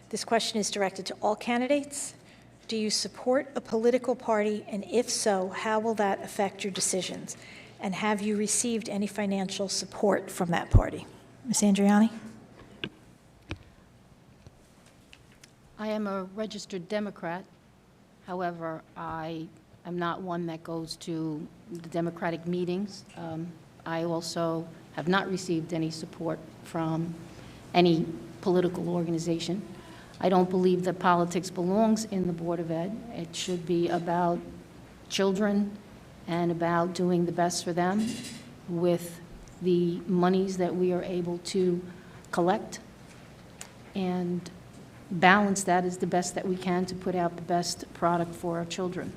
This question is directed to all candidates. Do you support a political party, and if so, how will that affect your decisions? And have you received any financial support from that party? Ms. Andriani? I am a registered Democrat. However, I am not one that goes to the Democratic meetings. I also have not received any support from any political organization. I don't believe that politics belongs in the Board of Ed. It should be about children and about doing the best for them with the monies that we are able to collect, and balance that as the best that we can to put out the best product for our children.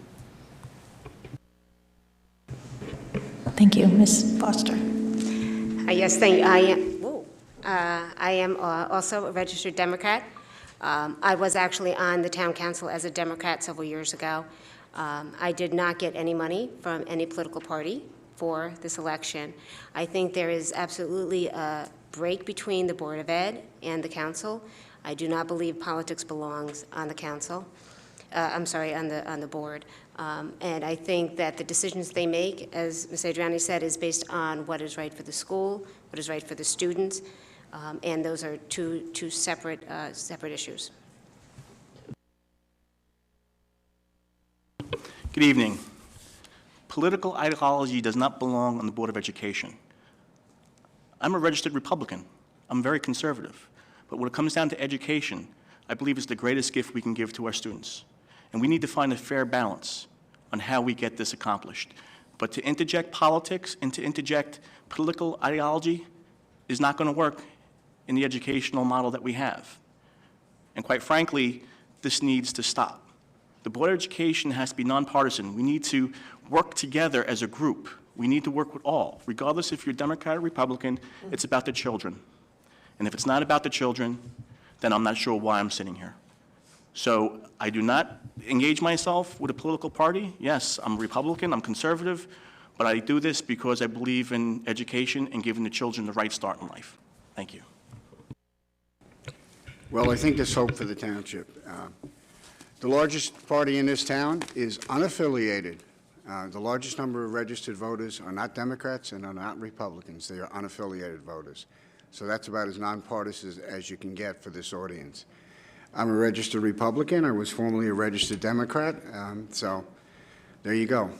Thank you. Ms. Foster? Yes, thank you. I am also a registered Democrat. I was actually on the town council as a Democrat several years ago. I did not get any money from any political party for this election. I think there is absolutely a break between the Board of Ed and the council. I do not believe politics belongs on the council. On the board. And I think that the decisions they make, as Ms. Adriani said, is based on what is right for the school, what is right for the students, and those are two separate issues. Good evening. Political ideology does not belong on the Board of Education. I'm a registered Republican. I'm very conservative. But when it comes down to education, I believe it's the greatest gift we can give to our students. And we need to find a fair balance on how we get this accomplished. But to interject politics and to interject political ideology is not going to work in the educational model that we have. And quite frankly, this needs to stop. The Board of Education has to be nonpartisan. We need to work together as a group. We need to work with all. Regardless if you're Democrat or Republican, it's about the children. And if it's not about the children, then I'm not sure why I'm sitting here. So I do not engage myself with a political party. Yes, I'm a Republican, I'm conservative, but I do this because I believe in education and giving the children the right start in life. Thank you. Well, I think there's hope for the township. The largest party in this town is unaffiliated. The largest number of registered voters are not Democrats and are not Republicans. They are unaffiliated voters. So that's about as nonpartisan as you can get for this audience. I'm a registered Republican. I was formerly a registered Democrat. So there you go.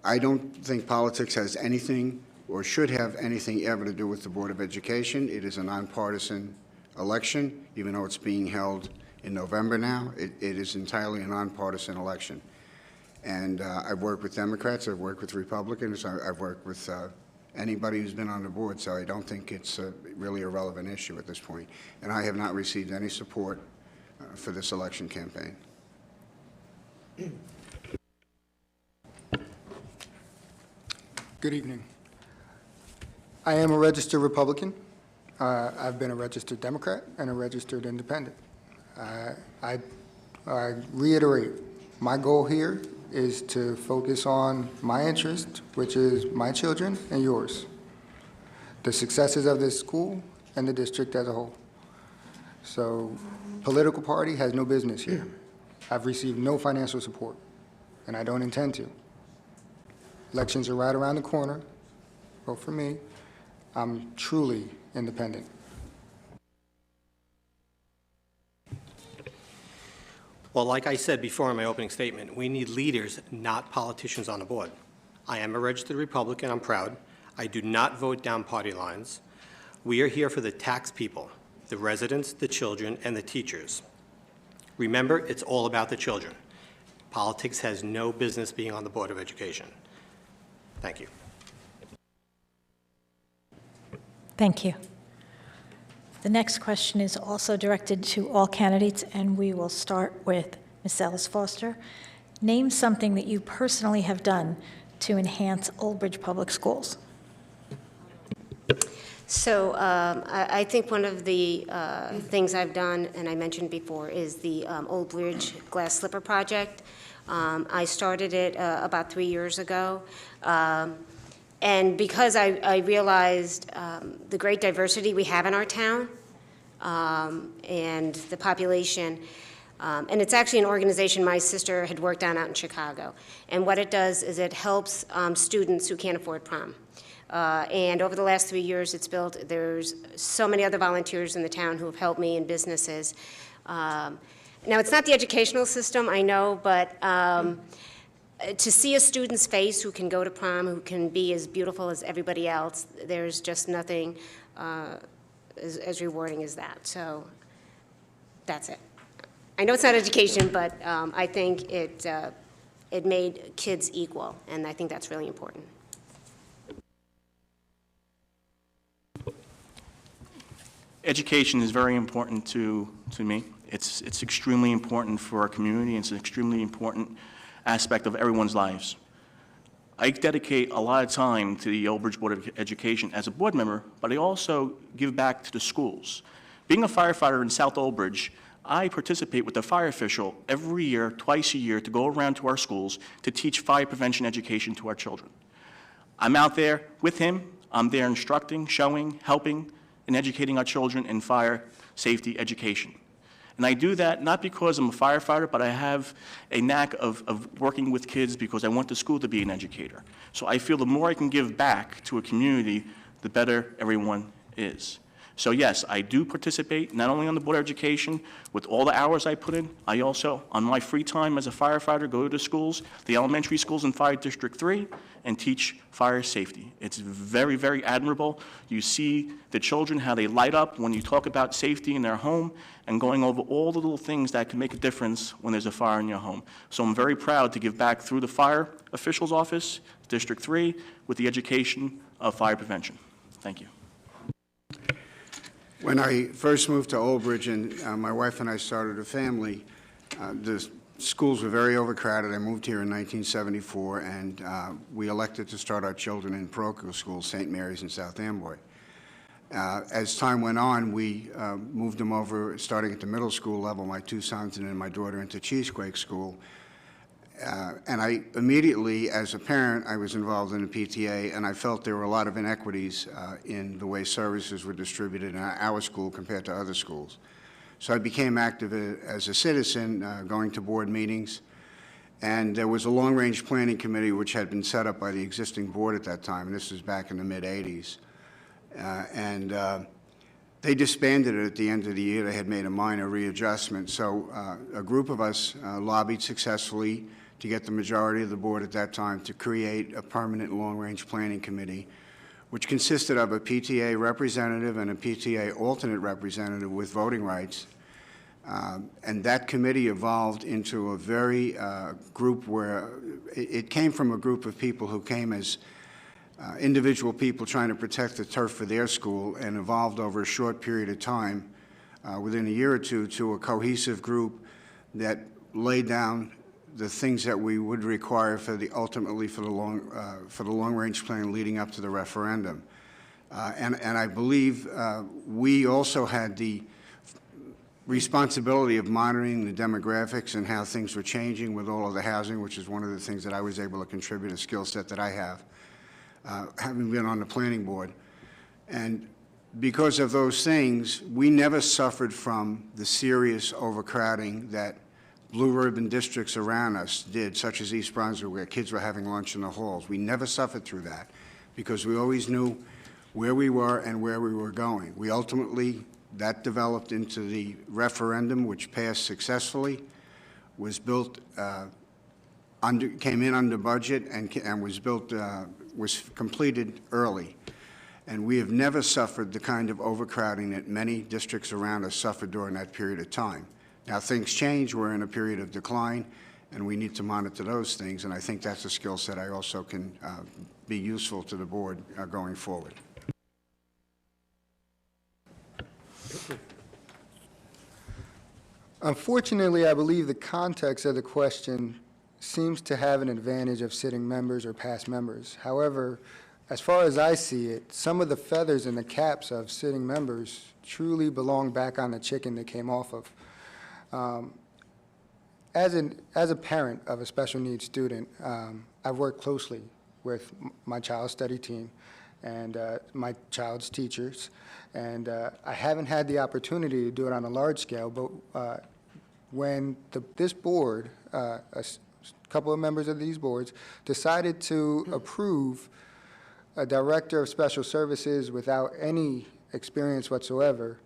I don't think politics has anything or should have anything ever to do with the Board of Education. It is a nonpartisan election, even though it's being held in November now. It is entirely a nonpartisan election. And I've worked with Democrats, I've worked with Republicans, I've worked with anybody who's been on the board, so I don't think it's really a relevant issue at this point. And I have not received any support for this election campaign. Good evening. I am a registered Republican. I've been a registered Democrat and a registered Independent. I reiterate, my goal here is to focus on my interest, which is my children and yours, the successes of this school and the district as a whole. So political party has no business here. I've received no financial support, and I don't intend to. Elections are right around the corner. Vote for me. I'm truly independent. Well, like I said before in my opening statement, we need leaders, not politicians on the board. I am a registered Republican, I'm proud. I do not vote down party lines. We are here for the tax people, the residents, the children, and the teachers. Remember, it's all about the children. Politics has no business being on the Board of Education. Thank you. Thank you. The next question is also directed to all candidates, and we will start with Ms. Ellis Foster. Name something that you personally have done to enhance Old Bridge Public Schools. So I think one of the things I've done, and I mentioned before, is the Old Bridge Glass Slipper Project. I started it about 3 years ago. And because I realized the great diversity we have in our town, and the population. And it's actually an organization my sister had worked on out in Chicago. And what it does is it helps students who can't afford prom. And over the last 3 years, it's built. There's so many other volunteers in the town who have helped me in businesses. Now, it's not the educational system, I know, but to see a student's face who can go to prom, who can be as beautiful as everybody else, there's just nothing as rewarding as that. So that's it. I know it's not education, but I think it made kids equal, and I think that's really important. Education is very important to me. It's extremely important for our community. It's an extremely important aspect of everyone's lives. I dedicate a lot of time to the Old Bridge Board of Education as a board member, but I also give back to the schools. Being a firefighter in South Old Bridge, I participate with the fire official every year, twice a year, to go around to our schools to teach fire prevention education to our children. I'm out there with him. I'm there instructing, showing, helping, and educating our children in fire safety education. And I do that not because I'm a firefighter, but I have a knack of working with kids because I want the school to be an educator. So I feel the more I can give back to a community, the better everyone is. So yes, I do participate not only on the Board of Education with all the hours I put in, I also, on my free time as a firefighter, go to the schools, the elementary schools in Fire District 3, and teach fire safety. It's very, very admirable. You see the children, how they light up when you talk about safety in their home and going over all the little things that can make a difference when there's a fire in your home. So I'm very proud to give back through the fire official's office, District 3, with the education of fire prevention. Thank you. When I first moved to Old Bridge and my wife and I started a family, the schools were very overcrowded. I moved here in 1974, and we elected to start our children in parochial schools, St. Mary's and South Amboy. As time went on, we moved them over, starting at the middle school level, my two sons and then my daughter, into Cheesequake School. And I immediately, as a parent, I was involved in the PTA, and I felt there were a lot of inequities in the way services were distributed in our school compared to other schools. So I became active as a citizen, going to board meetings, and there was a long-range planning committee which had been set up by the existing board at that time, and this was back in the mid-'80s. They disbanded it at the end of the year. They had made a minor readjustment. So a group of us lobbied successfully to get the majority of the board at that time to create a permanent long-range planning committee, which consisted of a PTA representative and a PTA alternate representative with voting rights. And that committee evolved into a very group where it came from a group of people who came as individual people trying to protect the turf for their school, and evolved over a short period of time, within a year or two, to a cohesive group that laid down the things that we would require for the ultimately for the long-range plan leading up to the referendum. And I believe we also had the responsibility of monitoring the demographics and how things were changing with all of the housing, which is one of the things that I was able to contribute, a skill set that I have, having been on the planning board. And because of those things, we never suffered from the serious overcrowding that blue urban districts around us did, such as East Brunswick, where kids were having lunch in the halls. We never suffered through that because we always knew where we were and where we were going. We ultimately, that developed into the referendum, which passed successfully, was built, came in under budget, and was built, was completed early. And we have never suffered the kind of overcrowding that many districts around us suffered during that period of time. Now, things change. We're in a period of decline, and we need to monitor those things, and I think that's a skill set I also can be useful to the board going forward. Unfortunately, I believe the context of the question seems to have an advantage of sitting members or past members. However, as far as I see it, some of the feathers in the caps of sitting members truly belong back on the chicken they came off of. As a parent of a special needs student, I've worked closely with my child's study team, and my child's teachers. And I haven't had the opportunity to do it on a large scale, but when this board, couple of members of these boards, decided to approve a director of special services without any experience whatsoever,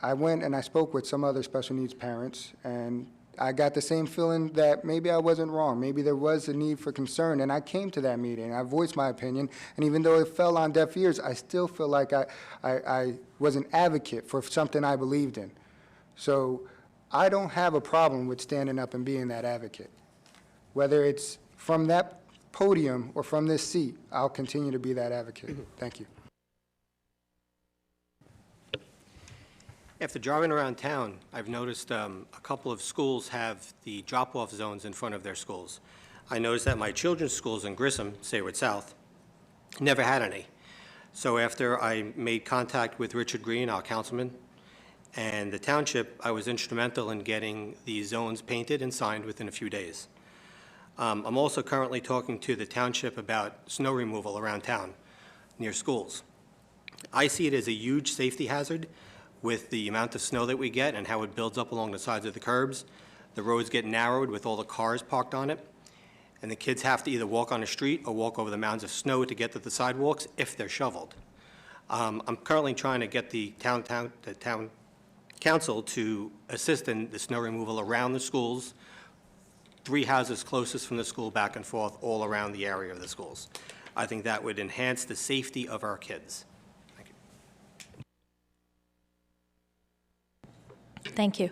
I went and I spoke with some other special needs parents, and I got the same feeling that maybe I wasn't wrong. Maybe there was a need for concern, and I came to that meeting. I voiced my opinion, and even though it fell on deaf ears, I still feel like I was an advocate for something I believed in. So I don't have a problem with standing up and being that advocate. Whether it's from that podium or from this seat, I'll continue to be that advocate. Thank you. After driving around town, I've noticed a couple of schools have the drop-off zones in front of their schools. I noticed that my children's schools in Grissom, Sayward South, never had any. So after I made contact with Richard Green, our councilman, and the township, I was instrumental in getting the zones painted and signed within a few days. I'm also currently talking to the township about snow removal around town near schools. I see it as a huge safety hazard with the amount of snow that we get and how it builds up along the sides of the curbs. The roads get narrowed with all the cars parked on it, and the kids have to either walk on the street or walk over the mounds of snow to get to the sidewalks if they're shoveled. I'm currently trying to get the town council to assist in the snow removal around the schools, 3 houses closest from the school back and forth all around the area of the schools. I think that would enhance the safety of our kids. Thank you. Thank you.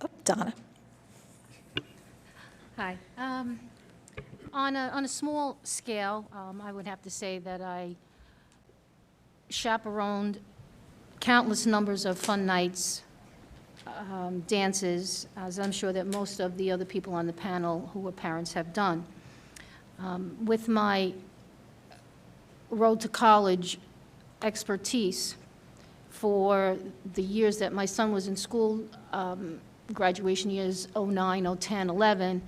Oh, Donna. Hi. On a small scale, I would have to say that I chaperoned countless numbers of fun nights, dances, as I'm sure that most of the other people on the panel who are parents have done. With my road to college expertise for the years that my son was in school, graduation years 09, 010, 11,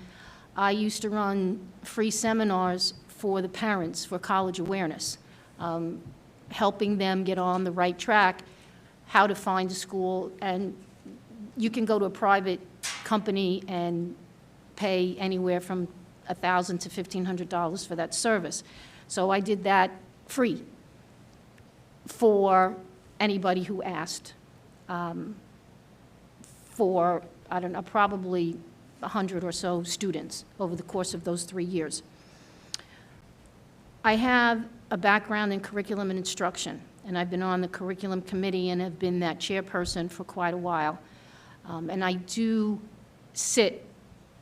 I used to run free seminars for the parents for college awareness, helping them get on the right track, how to find a school. And you can go to a private company and pay anywhere from $1,000 to $1,500 for that service. So I did that free for anybody who asked, for, I don't know, probably 100 or so students over the course of those 3 years. I have a background in curriculum and instruction, and I've been on the curriculum committee and have been that chairperson for quite a while. And I do sit,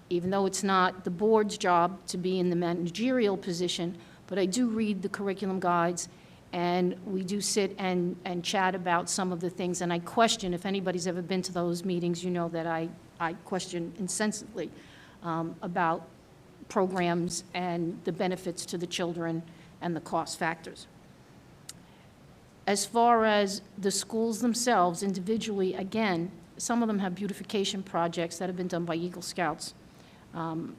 even though it's not the board's job to be in the managerial position, but I do read the curriculum guides, and we do sit and chat about some of the things, and I question, if anybody's ever been to those meetings, you know that I question incessantly about programs and the benefits to the children and the cost factors. As far as the schools themselves, individually, again, some of them have beautification projects that have been done by Eagle Scouts. From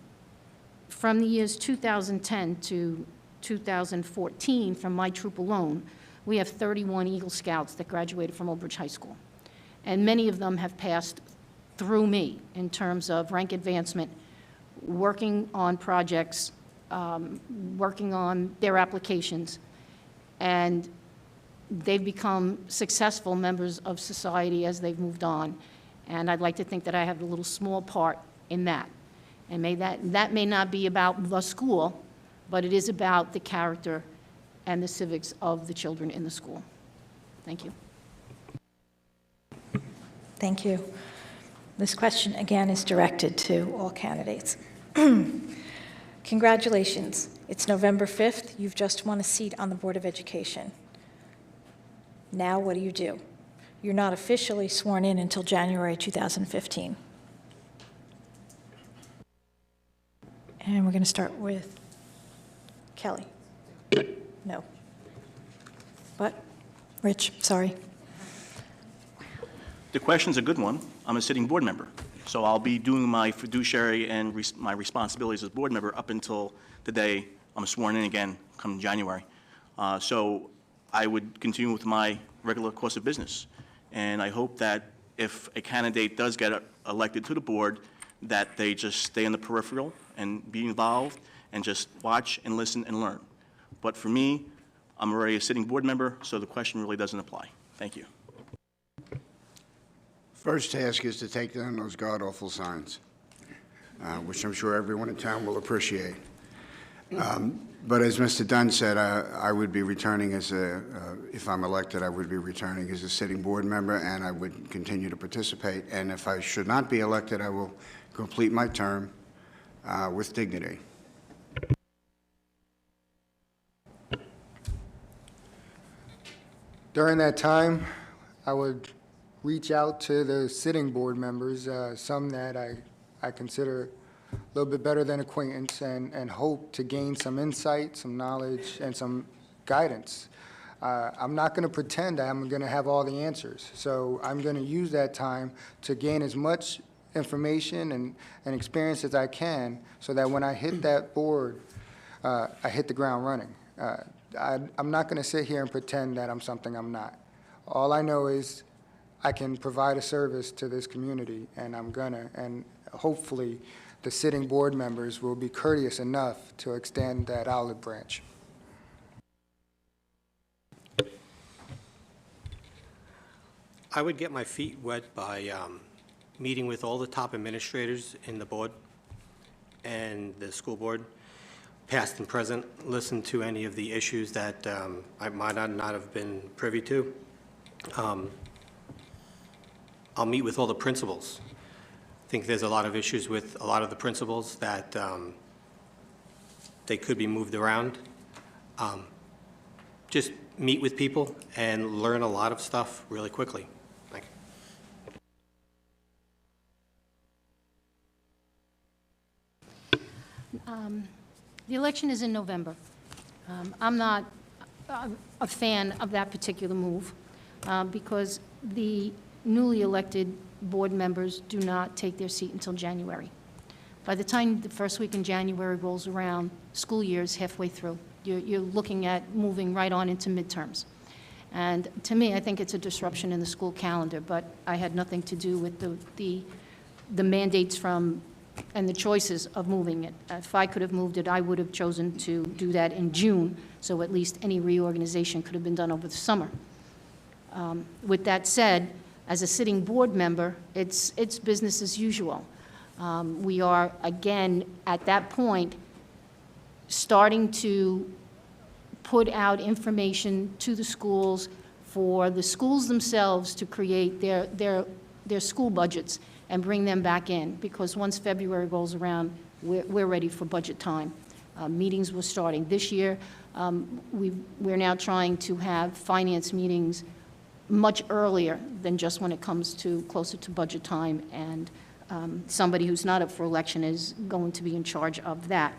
the years 2010 to 2014, from my troop alone, we have 31 Eagle Scouts that graduated from Old Bridge High School. And many of them have passed through me in terms of rank advancement, working on projects, working on their applications, and they've become successful members of society as they've moved on. And I'd like to think that I have a little small part in that. And that may not be about the school, but it is about the character and the civics of the children in the school. Thank you. Thank you. This question, again, is directed to all candidates. Congratulations. It's November 5th. You've just won a seat on the Board of Education. Now what do? You're not officially sworn in until January 2015. And we're going to start with Kelly. No. What? Rich, sorry. The question's a good one. I'm a sitting board member, so I'll be doing my fiduciary and my responsibilities as board member up until the day I'm sworn in again come January. So I would continue with my regular course of business. And I hope that if a candidate does get elected to the board, that they just stay in the peripheral and be involved and just watch and listen and learn. But for me, I'm already a sitting board member, so the question really doesn't apply. Thank you. First task is to take down those god-awful signs, which I'm sure everyone in town will appreciate. But as Mr. Dunn said, I would be returning as a, if I'm elected, I would be returning as a sitting board member, and I would continue to participate. And if I should not be elected, I will complete my term with dignity. During that time, I would reach out to the sitting board members, some that I consider a little bit better than acquaintance, and hope to gain some insight, some knowledge, and some guidance. I'm not going to pretend I'm going to have all the answers, so I'm going to use that time to gain as much information and experience as I can, so that when I hit that board, I hit the ground running. I'm not going to sit here and pretend that I'm something I'm not. All I know is I can provide a service to this community, and I'm gonna, and hopefully the sitting board members will be courteous enough to extend that olive branch. I would get my feet wet by meeting with all the top administrators in the board and the school board, past and present, listen to any of the issues that I might not have been privy to. I'll meet with all the principals. I think there's a lot of issues with a lot of the principals that they could be moved around. Just meet with people and learn a lot of stuff really quickly. Thank you. The election is in November. I'm not a fan of that particular move because the newly elected board members do not take their seat until January. By the time the first week in January rolls around, school year is halfway through. You're looking at moving right on into midterms. And to me, I think it's a disruption in the school calendar, but I had nothing to do with the mandates from and the choices of moving it. If I could have moved it, I would have chosen to do that in June, so at least any reorganization could have been done over the summer. With that said, as a sitting board member, it's business as usual. We are, again, at that point, starting to put out information to the schools for the schools themselves to create their school budgets and bring them back in, because once February rolls around, we're ready for budget time. Meetings were starting. This year, we're now trying to have finance meetings much earlier than just when it comes to closer to budget time, and somebody who's not up for election is going to be in charge of that.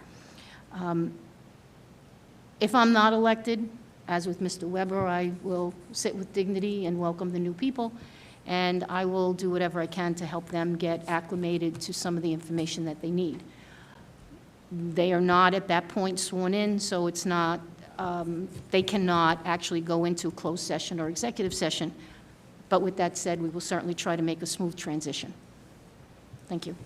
If I'm not elected, as with Mr. Weber, I will sit with dignity and welcome the new people, and I will do whatever I can to help them get acclimated to some of the information that they need. They are not at that point sworn in, so it's not, they cannot actually go into a closed session or executive session. But with that said, we will certainly try to make a smooth transition. Thank you.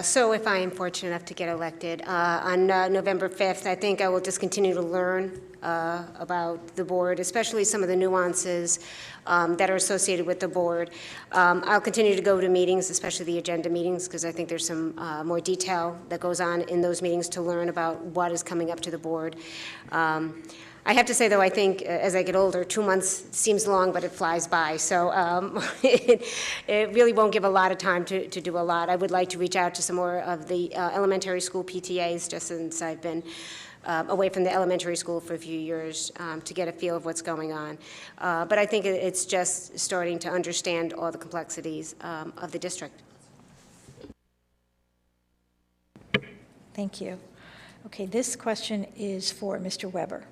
So if I am fortunate enough to get elected, on November 5th, I think I will just continue to learn about the board, especially some of the nuances that are associated with the board. I'll continue to go to meetings, especially the agenda meetings, because I think there's some more detail that goes on in those meetings to learn about what is coming up to the board. I have to say, though, I think as I get older, 2 months seems long, but it flies by. So it really won't give a lot of time to do a lot. I would like to reach out to some more of the elementary school PTAs, just since I've been away from the elementary school for a few years, to get a feel of what's going on. But I think it's just starting to understand all the complexities of the district. Thank you. Okay, this question is for Mr. Weber.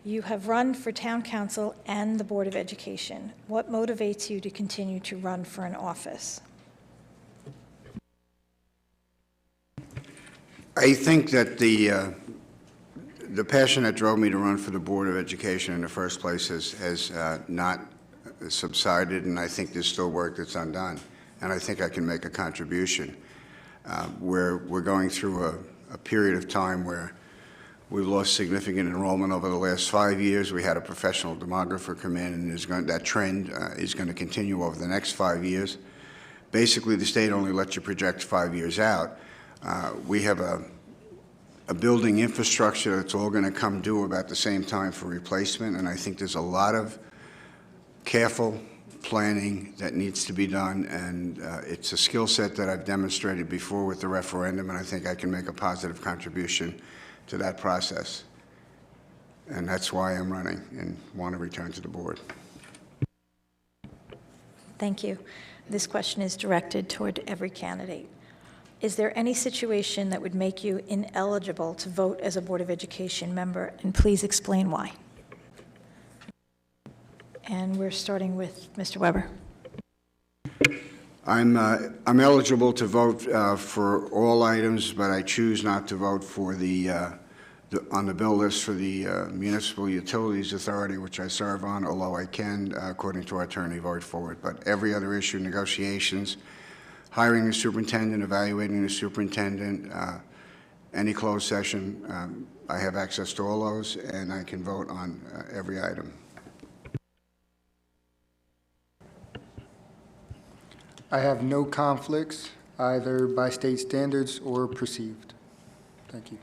You have run for town council and the Board of Education. What motivates you to continue to run for an office? I I think that the passion that drove me to run for the Board of Education in the first place has not subsided, and I think there's still work that's undone, and I think I can make a contribution. We're going through a period of time where we've lost significant enrollment over the last 5 years. We had a professional demographer come in, and that trend is going to continue over the next 5 years. Basically, the state only lets you project 5 years out. We have a building infrastructure that's all going to come due about the same time for replacement, and I think there's a lot of careful planning that needs to be done, and it's a skill set that I've demonstrated before with the referendum, and I think I can make a positive contribution to that process. And that's why I'm running and want to return to the board. Thank you. This question is directed toward every candidate. Is there any situation that would make you ineligible to vote as a Board of Education member? And please explain why. And we're starting with Mr. Weber. I'm eligible to vote for all items, but I choose not to vote for on the bill list for the Municipal Utilities Authority, which I serve on, although I can, according to our attorney, vote for it. But every other issue, negotiations, hiring the superintendent, evaluating the superintendent, any closed session, I have access to all those, and I can vote on every item. I have no conflicts, either by state standards or perceived. Thank you.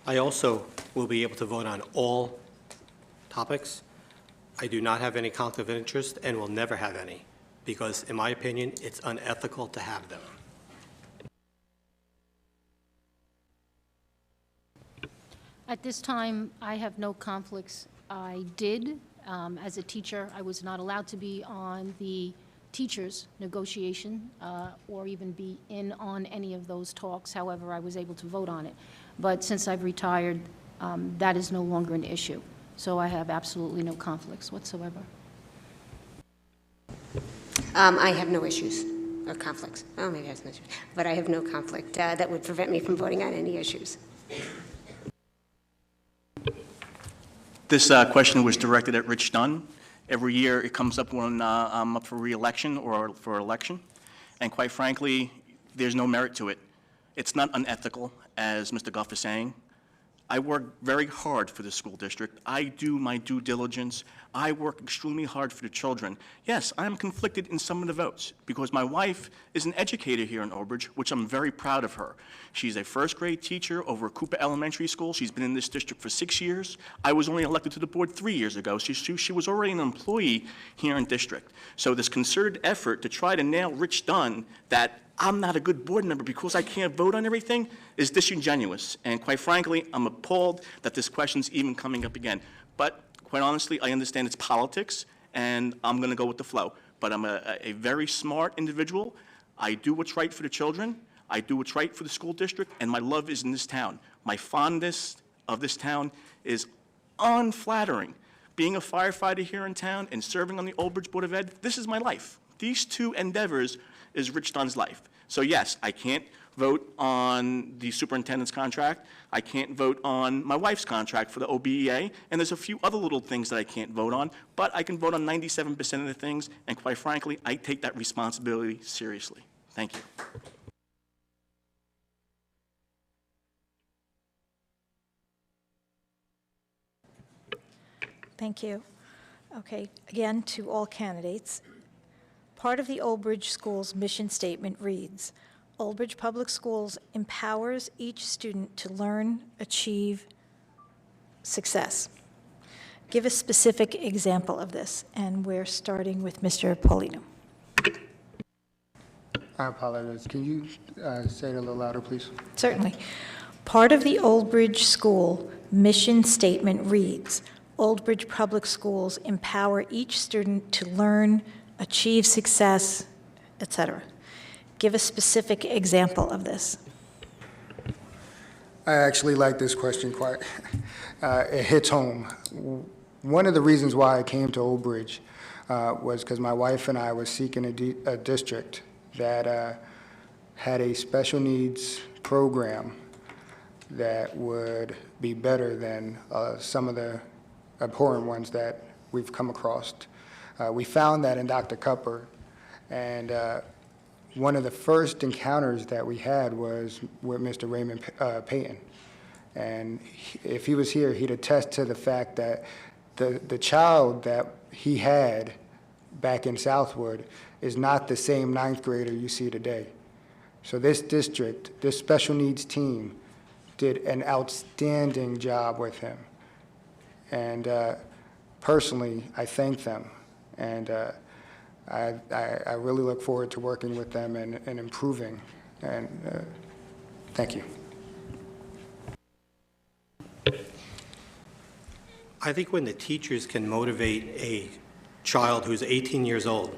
I also will be able to vote on all topics. I do not have any conflict of interest and will never have any, because in my opinion, it's unethical to have them. At this time, I have no conflicts. I did, as a teacher, I was not allowed to be on the teachers' negotiation or even be in on any of those talks. However, I was able to vote on it. But since I've retired, that is no longer an issue. So I have absolutely no conflicts whatsoever. I have no issues or conflicts. Oh, maybe I have no issues. But I have no conflict that would prevent me from voting on any issues. This question was directed at Rich Dunn. Every year it comes up when I'm up for re-election or for election. And quite frankly, there's no merit to it. It's not unethical, as Mr. Guff is saying. I work very hard for the school district. I do my due diligence. I work extremely hard for the children. Yes, I'm conflicted in some of the votes because my wife is an educator here in Old Bridge, which I'm very proud of her. She's a first-grade teacher over at Cooper Elementary School. She's been in this district for 6 years. I was only elected to the board 3 years ago. She was already an employee here in district. So this concerted effort to try to nail Rich Dunn that I'm not a good board member because I can't vote on everything is disingenuous. And quite frankly, I'm appalled that this question's even coming up again. But quite honestly, I understand it's politics, and I'm going to go with the flow. But I'm a very smart individual. I do what's right for the children. I do what's right for the school district, and my love is in this town. My fondness of this town is unflattering. Being a firefighter here in town and serving on the Old Bridge Board of Ed, this is my life. These two endeavors is Rich Dunn's life. So yes, I can't vote on the superintendent's contract. I can't vote on my wife's contract for the OBEA, and there's a few other little things that I can't vote on, but I can vote on 97% of the things, and quite frankly, I take that responsibility seriously. Thank you. Thank you. Okay, again, to all candidates. Part of the Old Bridge Schools mission statement reads, Old Bridge Public Schools empowers each student to learn, achieve success. Give a specific example of this, and we're starting with Mr. Paulino. I apologize. Can you say it a little louder, please? Certainly. Part of the Old Bridge School mission statement reads, Old Bridge Public Schools empower each student to learn, achieve success, etc. Give a specific example of this. I actually like this question quite. It hits home. One of the reasons why I came to Old Bridge was because my wife and I were seeking a district that had a special needs program that would be better than some of the abhorrent ones that we've come across. We found that in Dr. Cupper, and one of the first encounters that we had was with Mr. Raymond Payton. And if he was here, he'd attest to the fact that the child that he had back in Southwood is not the same ninth grader you see today. So this district, this special needs team, did an outstanding job with him. And personally, I thank them. And I really look forward to working with them and improving. And thank you. I think when the teachers can motivate a child who's 18 years old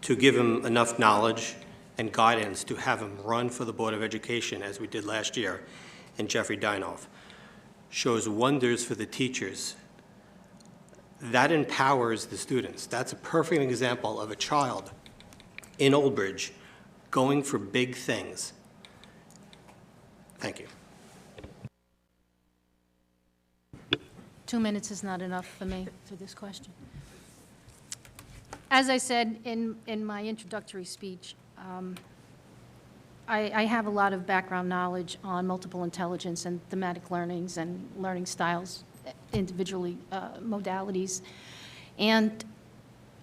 to give him enough knowledge and guidance to have him run for the Board of Education, as we did last year, and Jeffrey Dinoff, shows wonders for the teachers. That empowers the students. That's a perfect example of a child in Old Bridge going for big things. Thank you. 2 minutes is not enough for me for this question. As I said in my introductory speech, I have a lot of background knowledge on multiple intelligence and thematic learnings and learning styles, individually modalities. And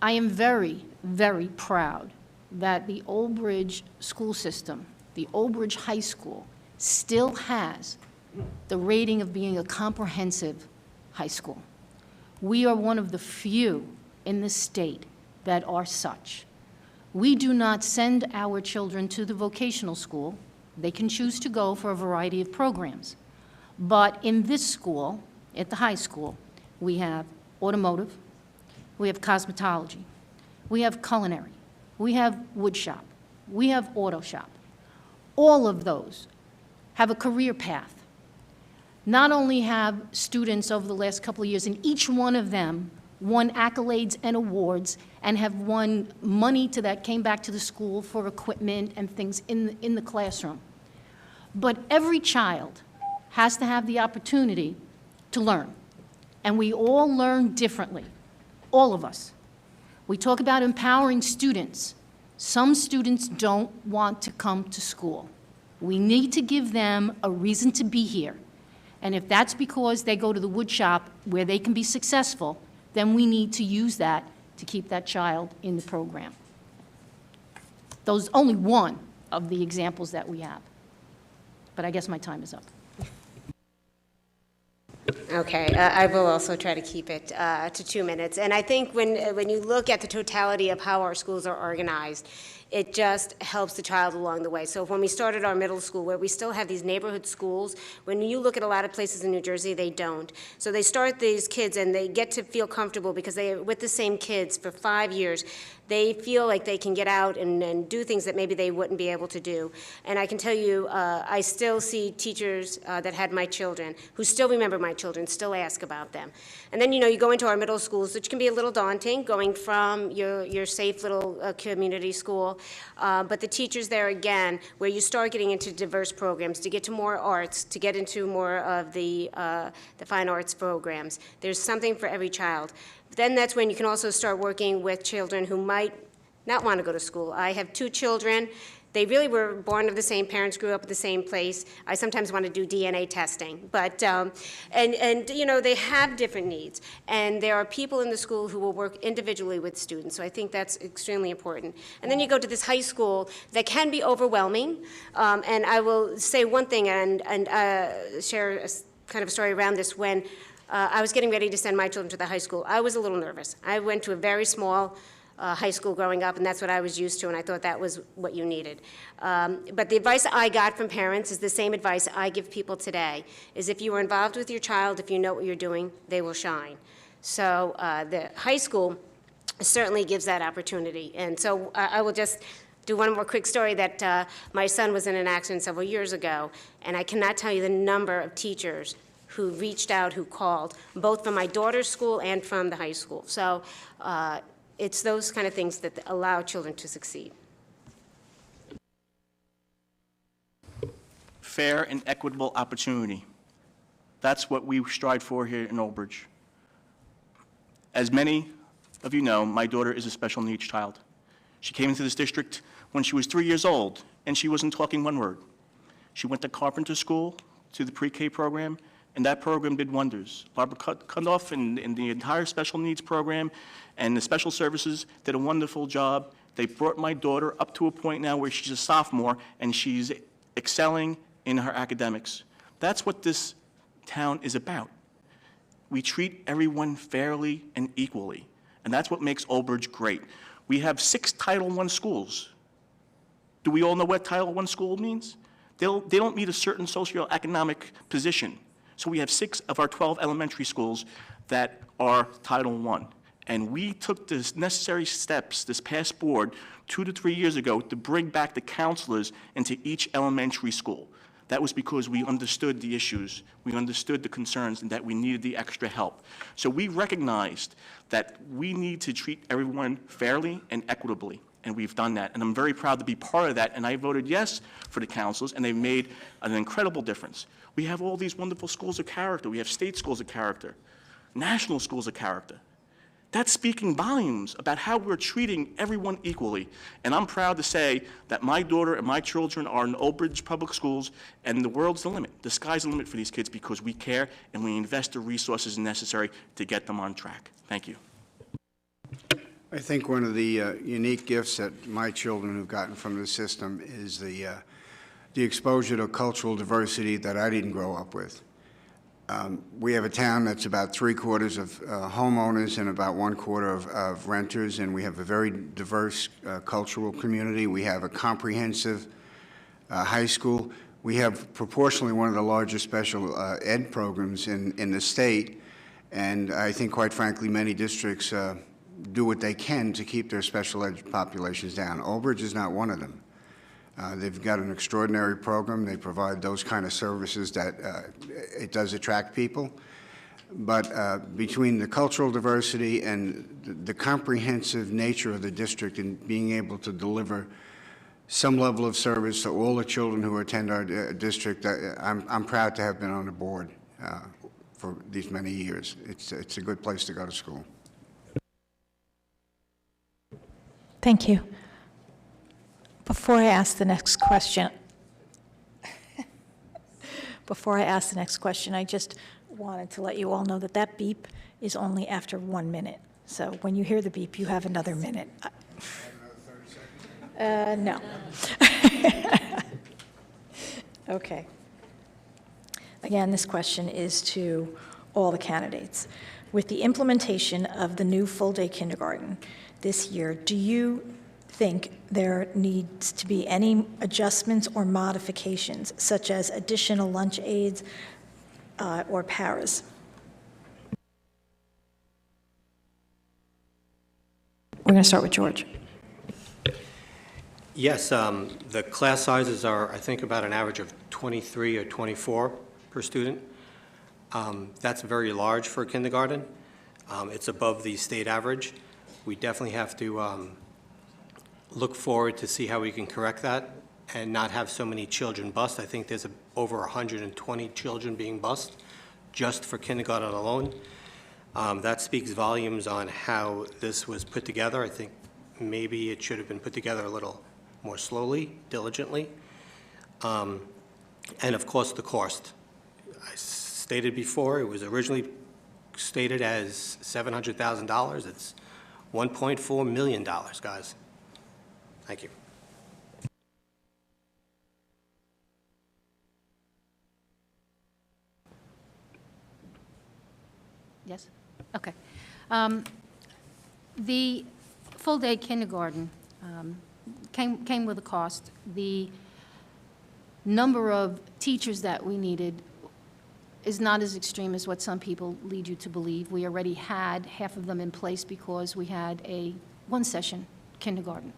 I am very, very proud that the Old Bridge school system, the Old Bridge High School, still has the rating of being a comprehensive high school. We are one of the few in the state that are such. We do not send our children to the vocational school. They can choose to go for a variety of programs. But in this school, at the high school, we have automotive, we have cosmetology, we have culinary, we have wood shop, we have auto shop. All of those have a career path. Not only have students over the last couple of years, and each one of them won accolades and awards and have won money that came back to the school for equipment and things in the classroom. But every child has to have the opportunity to learn. And we all learn differently, all of us. We talk about empowering students. Some students don't want to come to school. We need to give them a reason to be here. And if that's because they go to the wood shop where they can be successful, then we need to use that to keep that child in the program. Those only one of the examples that we have. But I guess my time is up. Okay, I will also try to keep it to 2 minutes. And I think when you look at the totality of how our schools are organized, it just helps the child along the way. So when we started our middle school, where we still have these neighborhood schools, when you look at a lot of places in New Jersey, they don't. So they start these kids and they get to feel comfortable because they are with the same kids for 5 years. They feel like they can get out and do things that maybe they wouldn't be able to do. And I can tell you, I still see teachers that had my children, who still remember my children, still ask about them. And then, you go into our middle schools, which can be a little daunting, going from your safe little community school. But the teachers there, again, where you start getting into diverse programs, to get to more arts, to get into more of the fine arts programs. There's something for every child. Then that's when you can also start working with children who might not want to go to school. I have 2 children. They really were born of the same parents, grew up at the same place. I sometimes want to do DNA testing, but they have different needs, and there are people in the school who will work individually with students. So I think that's extremely important. And then you go to this high school that can be overwhelming. And I will say one thing and share a kind of story around this. When I was getting ready to send my children to the high school, I was a little nervous. I went to a very small high school growing up, and that's what I was used to, and I thought that was what you needed. But the advice I got from parents is the same advice I give people today, is if you are involved with your child, if you know what you're doing, they will shine. So the high school certainly gives that opportunity. And so I will just do one more quick story that my son was in an accident several years ago, and I cannot tell you the number of teachers who reached out, who called, both from my daughter's school and from the high school. So it's those kind of things that allow children to succeed. fair and equitable opportunity. That's what we strive for here in Old Bridge. As many of you know, my daughter is a special needs child. She came into this district when she was 3 years old, and she wasn't talking one word. She went to Carpenter School, to the pre-K program, and that program did wonders. Barbara Cundoff and the entire special needs program and the special services did a wonderful job. They brought my daughter up to a point now where she's a sophomore, and she's excelling in her academics. That's what this town is about. We treat everyone fairly and equally, and that's what makes Old Bridge great. We have 6 Title I schools. Do we all know what Title I school means? They don't meet a certain socioeconomic position. So we have 6 of our 12 elementary schools that are Title I. And we took the necessary steps this past board 2 to 3 years ago to bring back the counselors into each elementary school. That was because we understood the issues, we understood the concerns, and that we needed the extra help. So we recognized that we need to treat everyone fairly and equitably, and we've done that. And I'm very proud to be part of that, and I voted yes for the councils, and they've made an incredible difference. We have all these wonderful schools of character. We have state schools of character, national schools of character. That's speaking volumes about how we're treating everyone equally. And I'm proud to say that my daughter and my children are in Old Bridge Public Schools, and the world's the limit. The sky's the limit for these kids because we care and we invest the resources necessary to get them on track. Thank you. I think one of the unique gifts that my children have gotten from the system is the exposure to cultural diversity that I didn't grow up with. We have a town that's about 3/4 of homeowners and about 1/4 of renters, and we have a very diverse cultural community. We have a comprehensive high school. We have proportionally one of the largest special ed programs in the state, and I think, quite frankly, many districts do what they can to keep their special ed populations down. Old Bridge is not one of them. They've got an extraordinary program. They provide those kind of services that it does attract people. But between the cultural diversity and the comprehensive nature of the district and being able to deliver some level of service to all the children who attend our district, I'm proud to have been on the board for these many years. It's a good place to go to school. Thank you. Before I ask the next question, I just wanted to let you all know that that beep is only after 1 minute. So when you hear the beep, you have another minute. No. Okay. Again, this question is to all the candidates. With the implementation of the new full-day kindergarten this year, do you think there needs to be any adjustments or modifications, such as additional lunch aids or paras? We're going to start with George. Yes, the class sizes are, I think, about an average of 23 or 24 per student. That's very large for kindergarten. It's above the state average. We definitely have to look forward to see how we can correct that and not have so many children bust. I think there's over 120 children being bused just for kindergarten alone. That speaks volumes on how this was put together. I think maybe it should have been put together a little more slowly, diligently. And of course, the cost. I stated before, it was originally stated as $700,000. It's $1.4 million, guys. Thank you. Yes? Okay. The full-day kindergarten came with a cost. The number of teachers that we needed is not as extreme as what some people lead you to believe. We already had half of them in place because we had a one-session kindergarten.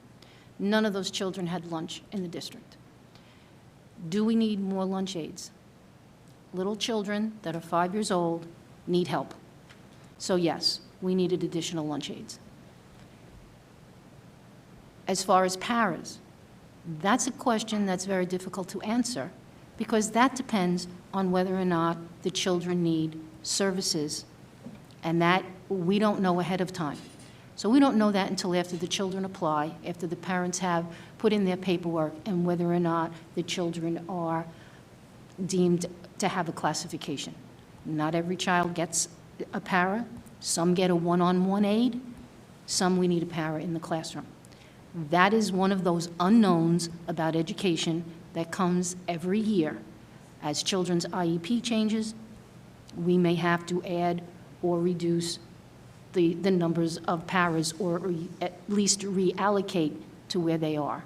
None of those children had lunch in the district. Do we need more lunch aids? Little children that are 5 years old need help. So yes, we needed additional lunch aids. As far as paras, that's a question that's very difficult to answer because that depends on whether or not the children need services, and that we don't know ahead of time. So we don't know that until after the children apply, after the parents have put in their paperwork, and whether or not the children are deemed to have a classification. Not every child gets a para. Some get a one-on-one aid. Some we need a para in the classroom. That is one of those unknowns about education that comes every year. As children's IEP changes, we may have to add or reduce the numbers of paras, or at least reallocate to where they are.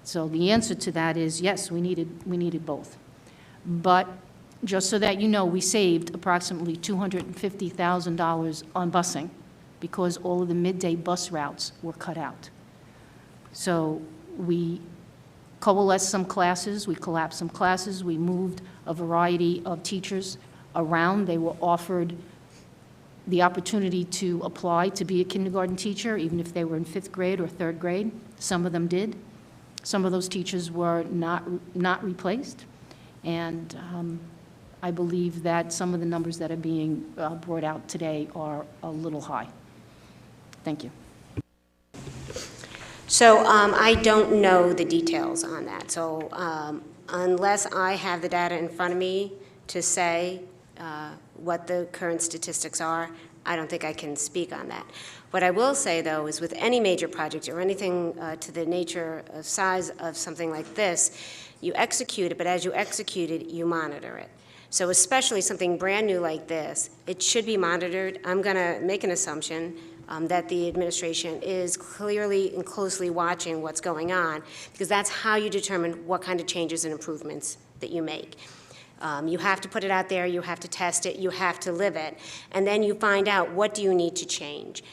So the answer to that is yes, we needed both. But just so that you know, we saved approximately $250,000 on busing because all of the midday bus routes were cut out. So we coalesced some classes, we collapsed some classes, we moved a variety of teachers around. They were offered the opportunity to apply to be a kindergarten teacher, even if they were in 5th grade or 3rd grade. Some of them did. Some of those teachers were not replaced. And I believe that some of the numbers that are being brought out today are a little high. Thank you. So I don't know the details on that. So unless I have the data in front of me to say what the current statistics are, I don't think I can speak on that. What I will say, though, is with any major project or anything to the nature of size of something like this, you execute it, but as you execute it, you monitor it. So especially something brand new like this, it should be monitored. I'm going to make an assumption that the administration is clearly and closely watching what's going on, because that's how you determine what kind of changes and improvements that you make. You have to put it out there, you have to test it, you have to live it, and then you find out what do you need to change.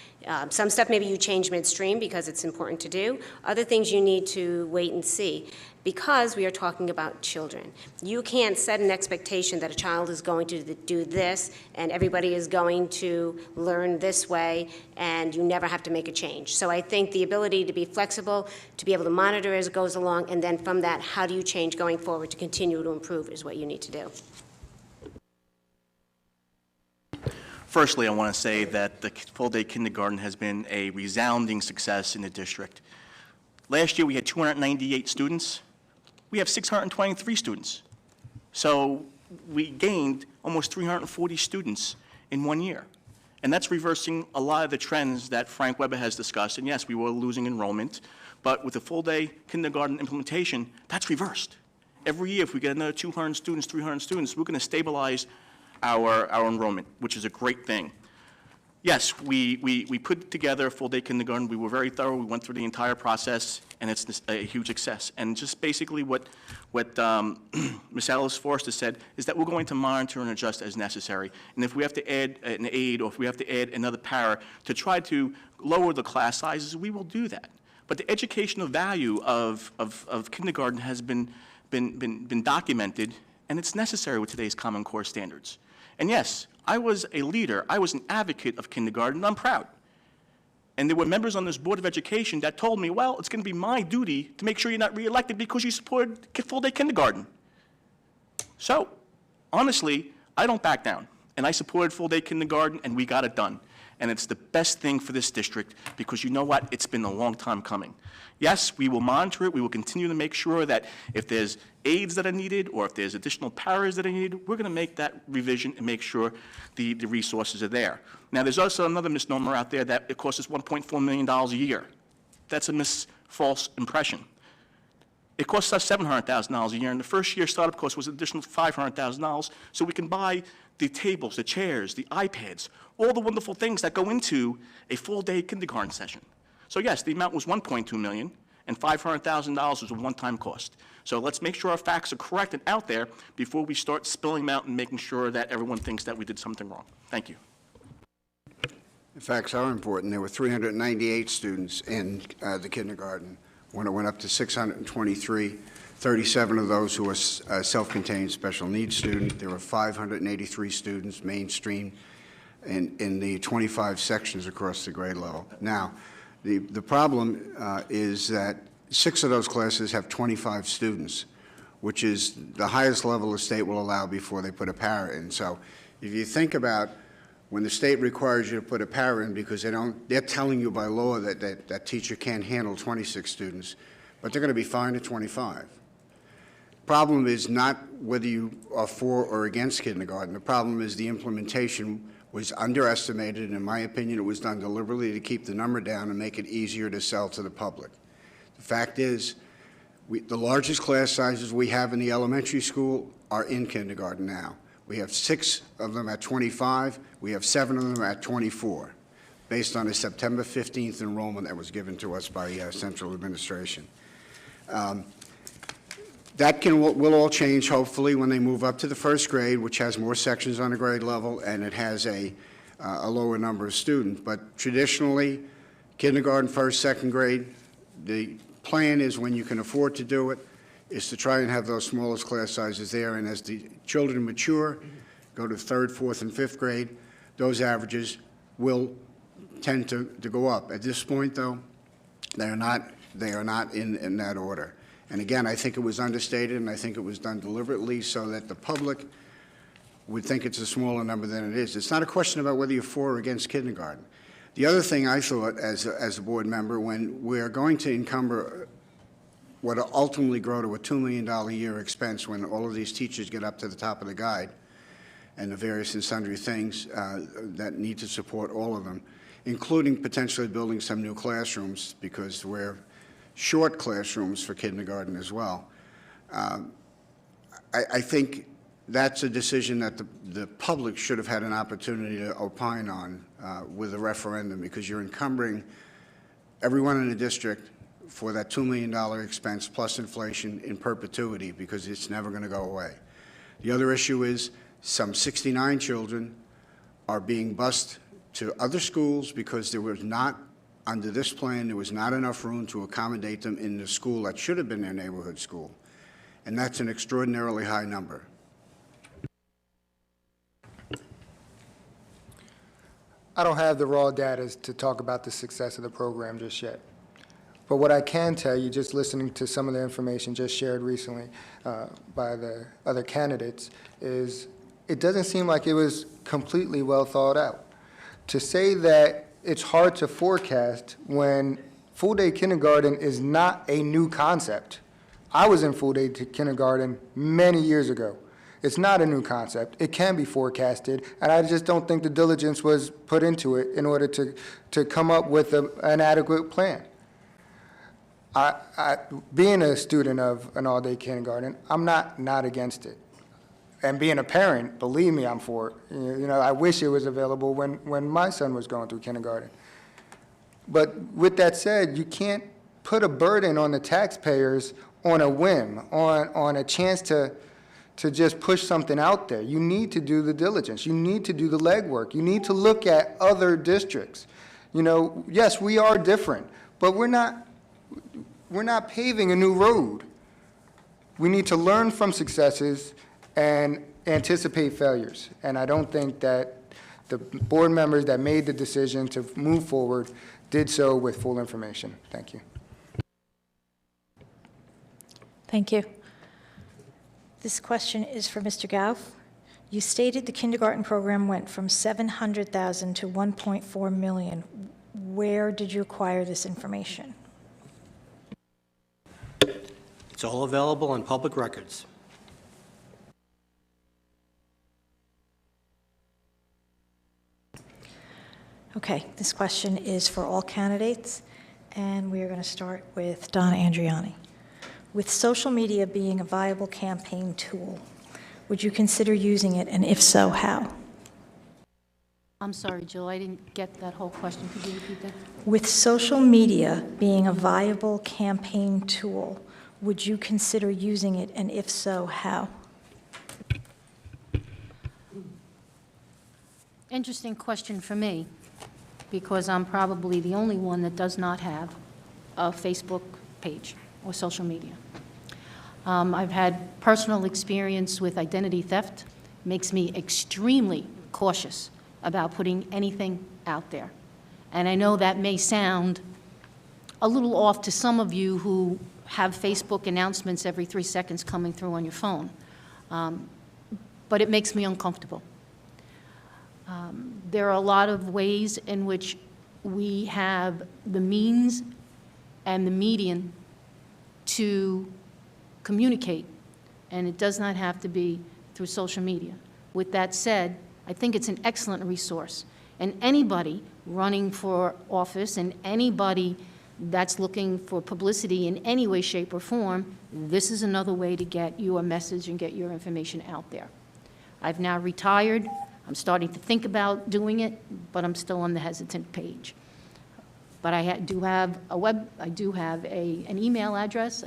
Some stuff maybe you change midstream because it's important to do. Other things you need to wait and see, because we are talking about children. You can't set an expectation that a child is going to do this and everybody is going to learn this way and you never have to make a change. So I think the ability to be flexible, to be able to monitor as it goes along, and then from that, how do you change going forward to continue to improve is what you need to do. Firstly, I want to say that the full-day kindergarten has been a resounding success in the district. Last year, we had 298 students. We have 623 students. So we gained almost 340 students in 1 year. And that's reversing a lot of the trends that Frank Weber has discussed. And yes, we were losing enrollment, but with the full-day kindergarten implementation, that's reversed. Every year, if we get another 200 students, 300 students, we're going to stabilize our enrollment, which is a great thing. Yes, we put together a full-day kindergarten. We were very thorough. We went through the entire process, and it's a huge success. And just basically what Ms. Alice Forster said is that we're going to monitor and adjust as necessary. And if we have to add an aide or if we have to add another para to try to lower the class sizes, we will do that. But the educational value of kindergarten has been documented, and it's necessary with today's Common Core standards. And yes, I was a leader. I was an advocate of kindergarten, and I'm proud. And there were members on this Board of Education that told me, well, it's going to be my duty to make sure you're not reelected because you supported full-day kindergarten. So, honestly, I don't back down. And I supported full-day kindergarten, and we got it done. And it's the best thing for this district because you know what? It's been a long time coming. Yes, we will monitor it. We will continue to make sure that if there's aides that are needed or if there's additional paras that are needed, we're going to make that revision and make sure the resources are there. Now, there's also another misnomer out there that it costs us $1.4 million a year. That's a false impression. It costs us $700,000 a year, and the first year startup cost was an additional $500,000, so we can buy the tables, the chairs, the iPads, all the wonderful things that go into a full-day kindergarten session. So yes, the amount was $1.2 million, and $500,000 was a one-time cost. So let's make sure our facts are correct and out there before we start spilling them out and making sure that everyone thinks that we did something wrong. Thank you. The facts are important. There were 398 students in the kindergarten when it went up to 623. 37 of those who were self-contained special needs students. There were 583 students mainstream in the 25 sections across the grade level. Now, the problem is that 6 of those classes have 25 students, which is the highest level the state will allow before they put a para in. So if you think about when the state requires you to put a para in because they're telling you by law that teacher can't handle 26 students, but they're going to be fined at 25. Problem is not whether you are for or against kindergarten. The problem is the implementation was underestimated, and in my opinion, it was done deliberately to keep the number down and make it easier to sell to the public. The fact is, the largest class sizes we have in the elementary school are in kindergarten now. We have 6 of them at 25. We have 7 of them at 24, based on a September 15th enrollment that was given to us by central administration. That will all change, hopefully, when they move up to the first grade, which has more sections on the grade level, and it has a lower number of students. But traditionally, kindergarten, first, second grade, the plan is, when you can afford to do it, is to try and have those smallest class sizes there. And as the children mature, go to third, fourth, and fifth grade, those averages will tend to go up. At this point, though, they are not in that order. And again, I think it was understated, and I think it was done deliberately so that the public would think it's a smaller number than it is. It's not a question about whether you're for or against kindergarten. The other thing I thought as a board member, when we're going to encumber what will ultimately grow to a $2 million a year expense when all of these teachers get up to the top of the guide and the various and sundry things that need to support all of them, including potentially building some new classrooms, because we're short classrooms for kindergarten as well. I think that's a decision that the public should have had an opportunity to opine on with a referendum, because you're encumbering everyone in the district for that $2 million expense plus inflation in perpetuity, because it's never going to go away. The other issue is some 69 children are being bused to other schools because there was not, under this plan, there was not enough room to accommodate them in the school that should have been their neighborhood school. And that's an extraordinarily high number. I don't have the raw data to talk about the success of the program just yet. But what I can tell you, just listening to some of the information just shared recently by the other candidates, is it doesn't seem like it was completely well thought out. To say that it's hard to forecast when full-day kindergarten is not a new concept. I was in full-day kindergarten many years ago. It's not a new concept. It can be forecasted, and I just don't think the diligence was put into it in order to come up with an adequate plan. Being a student of an all-day kindergarten, I'm not against it. And being a parent, believe me, I'm for it. You know, I wish it was available when my son was going through kindergarten. But with that said, you can't put a burden on the taxpayers on a whim, on a chance to just push something out there. You need to do the diligence. You need to do the legwork. You need to look at other districts. You know, yes, we are different, but we're not paving a new road. We need to learn from successes and anticipate failures. And I don't think that the board members that made the decision to move forward did so with full information. Thank you. Thank you. This question is for Mr. Gauff. You stated the kindergarten program went from $700,000 to $1.4 million. Where did you acquire this information? It's all available on public records. Okay, this question is for all candidates, and we are going to start with Donna Andriani. With social media being a viable campaign tool, would you consider using it, and if so, how? I'm sorry, Jill, I didn't get that whole question. Could you repeat that? With social media being a viable campaign tool, would you consider using it, and if so, how? Interesting question for me, because I'm probably the only one that does not have a Facebook page or social media. I've had personal experience with identity theft. Makes me extremely cautious about putting anything out there. And I know that may sound a little off to some of you who have Facebook announcements every 3 seconds coming through on your phone. But it makes me uncomfortable. There are a lot of ways in which we have the means and the medium to communicate, and it does not have to be through social media. With that said, I think it's an excellent resource, and anybody running for office and anybody that's looking for publicity in any way, shape, or form, this is another way to get your message and get your information out there. I've now retired. I'm starting to think about doing it, but I'm still on the hesitant page. But I do have an email address.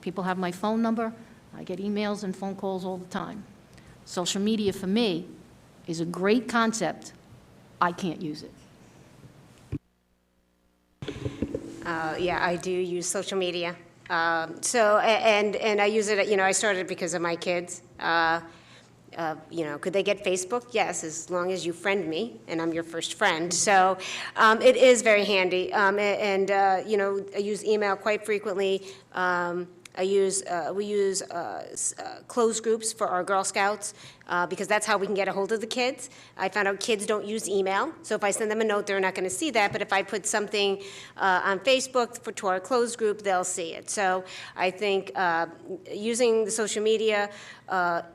People have my phone number. I get emails and phone calls all the time. Social media, for me, is a great concept. I can't use it. Yeah, I do use social media. And I use it, I started because of my kids. Could they get Facebook? Yes, as long as you friend me, and I'm your first friend. So it is very handy. I use email quite frequently. We use closed groups for our Girl Scouts because that's how we can get a hold of the kids. I found out kids don't use email, so if I send them a note, they're not going to see that. But if I put something on Facebook to our closed group, they'll see it. So I think using the social media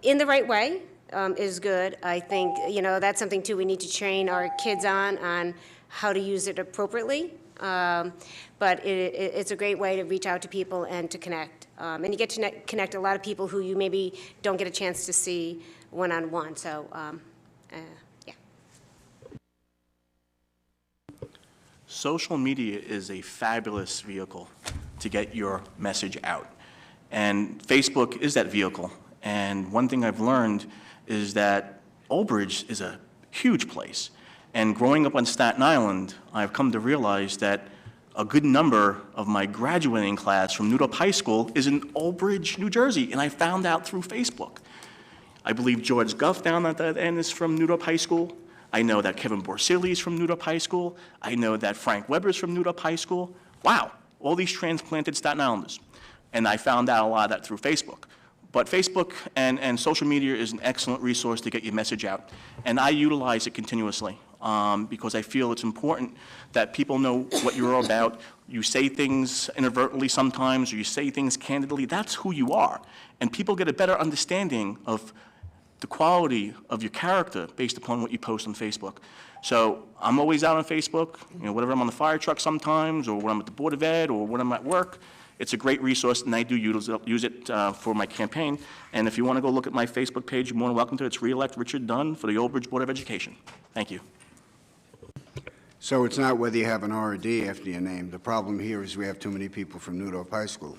in the right way is good. I think that's something too we need to train our kids on how to use it appropriately. But it's a great way to reach out to people and to connect. And you get to connect a lot of people who you maybe don't get a chance to see one-on-one. So, yeah. Social media is a fabulous vehicle to get your message out. And Facebook is that vehicle. And one thing I've learned is that Old Bridge is a huge place. And growing up on Staten Island, I've come to realize that a good number of my graduating class from Newt Up High School is in Old Bridge, New Jersey, and I found out through Facebook. I believe George Guff down at that end is from Newt Up High School. I know that Kevin Borsili is from Newt Up High School. I know that Frank Weber is from Newt Up High School. Wow, all these transplanted Staten Islanders. And I found out a lot of that through Facebook. But Facebook and social media is an excellent resource to get your message out. And I utilize it continuously because I feel it's important that people know what you're about. You say things inadvertently sometimes, or you say things candidly. That's who you are. And people get a better understanding of the quality of your character based upon what you post on Facebook. So I'm always out on Facebook, whether I'm on the fire truck sometimes, or when I'm at the Board of Ed, or when I'm at work. It's a great resource, and I do use it for my campaign. And if you want to go look at my Facebook page, you're more than welcome to. It's Re-elect Richard Dunn for the Old Bridge Board of Education. Thank you. So it's not whether you have an R or D after your name. The problem here is we have too many people from Newt Up High School.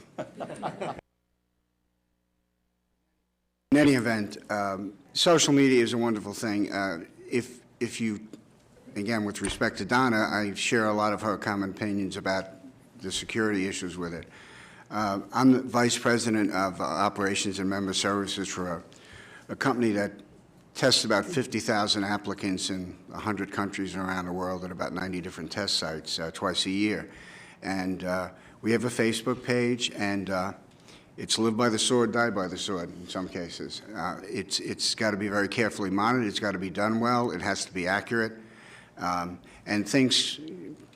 In any event, social media is a wonderful thing. If you, again, with respect to Donna, I share a lot of her common opinions about the security issues with it. I'm the Vice President of Operations and Member Services for a company that tests about 50,000 applicants in 100 countries around the world at about 90 different test sites twice a year. And we have a Facebook page, and it's live by the sword, die by the sword in some cases. It's got to be very carefully monitored. It's got to be done well. It has to be accurate. And things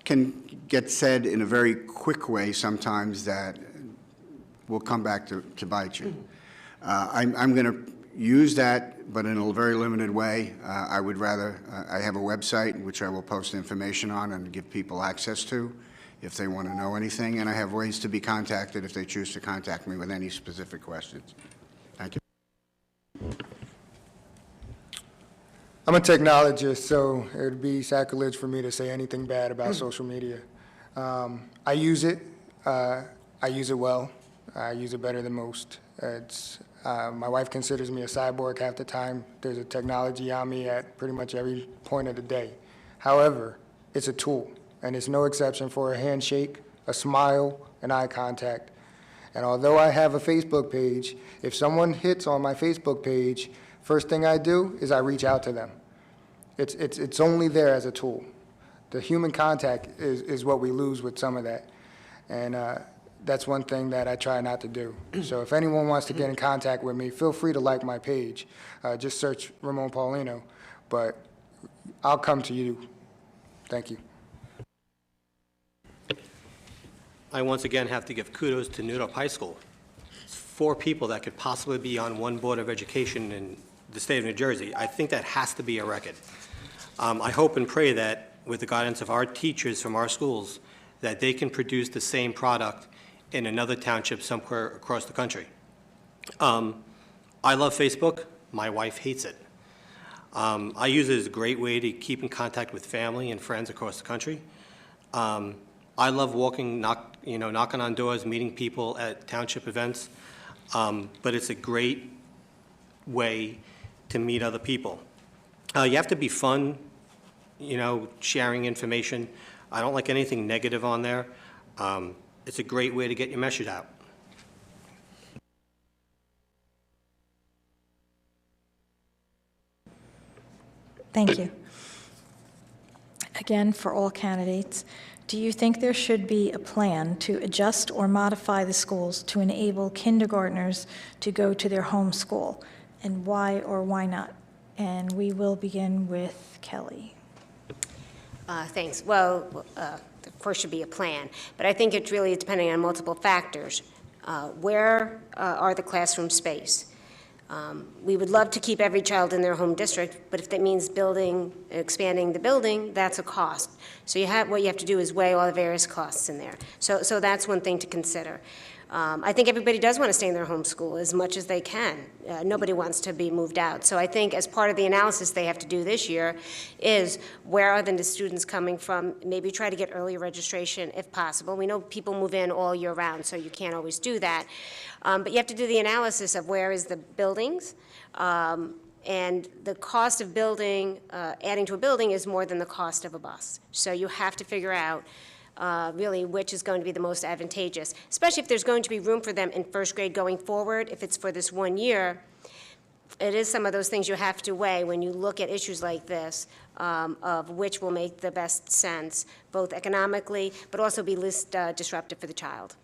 can get said in a very quick way sometimes that will come back to bite you. I'm going to use that, but in a very limited way. I would rather, I have a website which I will post information on and give people access to if they want to know anything, and I have ways to be contacted if they choose to contact me with any specific questions. Thank you. I'm a technologist, so it would be sacrilege for me to say anything bad about social media. I use it. I use it well. I use it better than most. My wife considers me a cyborg half the time. There's a technology on me at pretty much every point of the day. However, it's a tool, and it's no exception for a handshake, a smile, and eye contact. And although I have a Facebook page, if someone hits on my Facebook page, first thing I do is I reach out to them. It's only there as a tool. The human contact is what we lose with some of that. And that's one thing that I try not to do. So if anyone wants to get in contact with me, feel free to like my page. Just search Ramon Paulino, but I'll come to you. Thank you. I once again have to give kudos to New Dorp High School. It's 4 people that could possibly be on one Board of Education in the state of New Jersey. I think that has to be a record. I hope and pray that with the guidance of our teachers from our schools, that they can produce the same product in another township somewhere across the country. I love Facebook. My wife hates it. I use it as a great way to keep in contact with family and friends across the country. I love walking, knocking on doors, meeting people at township events, but it's a great way to meet other people. You have to be fun, sharing information. I don't like anything negative on there. It's a great way to get your message out. Thank you. Again, for all candidates, do you think there should be a plan to adjust or modify the schools to enable kindergartners to go to their home school? And why or why not? And we will begin with Kelly. Thanks. Well, of course, should be a plan, but I think it really is depending on multiple factors. Where are the classroom space? We would love to keep every child in their home district, but if that means expanding the building, that's a cost. So what you have to do is weigh all the various costs in there. So that's one thing to consider. I think everybody does want to stay in their home school as much as they can. Nobody wants to be moved out. So I think as part of the analysis they have to do this year is where are the students coming from? Maybe try to get early registration if possible. We know people move in all year round, so you can't always do that. But you have to do the analysis of where is the buildings, and the cost of adding to a building is more than the cost of a bus. So you have to figure out really which is going to be the most advantageous, especially if there's going to be room for them in first grade going forward. If it's for this 1 year, it is some of those things you have to weigh when you look at issues like this, of which will make the best sense, both economically, but also be least disruptive for the child.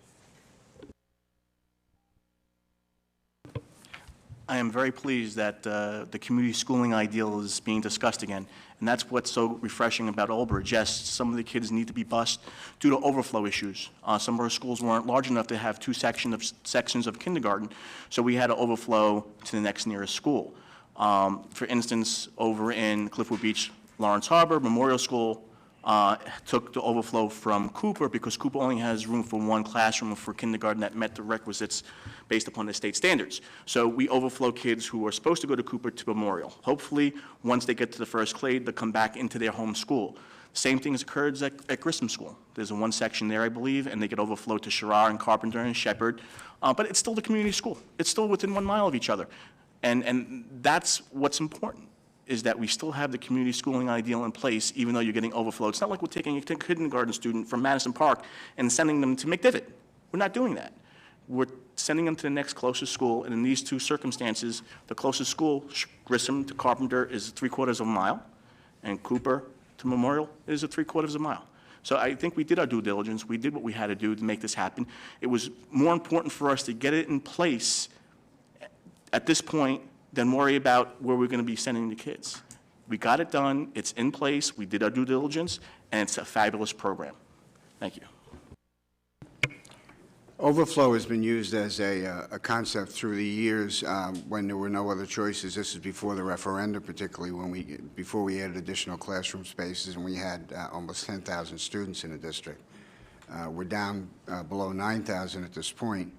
I am very pleased that the community schooling ideal is being discussed again, and that's what's so refreshing about Old Bridge. Yes, some of the kids need to be bused due to overflow issues. Some of our schools weren't large enough to have 2 sections of kindergarten, so we had to overflow to the next nearest school. For instance, over in Cliffwood Beach, Lawrence Harbor Memorial School took the overflow from Cooper because Cooper only has room for 1 classroom for kindergarten that met the requisites based upon the state standards. So we overflow kids who are supposed to go to Cooper to Memorial. Hopefully, once they get to the first grade, they'll come back into their home school. Same thing occurs at Grissom School. There's 1 section there, I believe, and they get overflowed to Sherrar and Carpenter and Shepherd. But it's still the community school. It's still within 1 mile of each other. And that's what's important, is that we still have the community schooling ideal in place, even though you're getting overflow. It's not like we're taking a kindergarten student from Madison Park and sending them to McDivitt. We're not doing that. We're sending them to the next closest school, and in these 2 circumstances, the closest school, Grissom to Carpenter, is 3/4 of a mile, and Cooper to Memorial is 3/4 of a mile. So I think we did our due diligence. We did what we had to do to make this happen. It was more important for us to get it in place at this point than worry about where we're going to be sending the kids. We got it done. It's in place. We did our due diligence, and it's a fabulous program. Thank you. Overflow has been used as a concept through the years when there were no other choices. This is before the referendum, particularly before we added additional classroom spaces, and we had almost 10,000 students in the district. We're down below 9,000 at this point.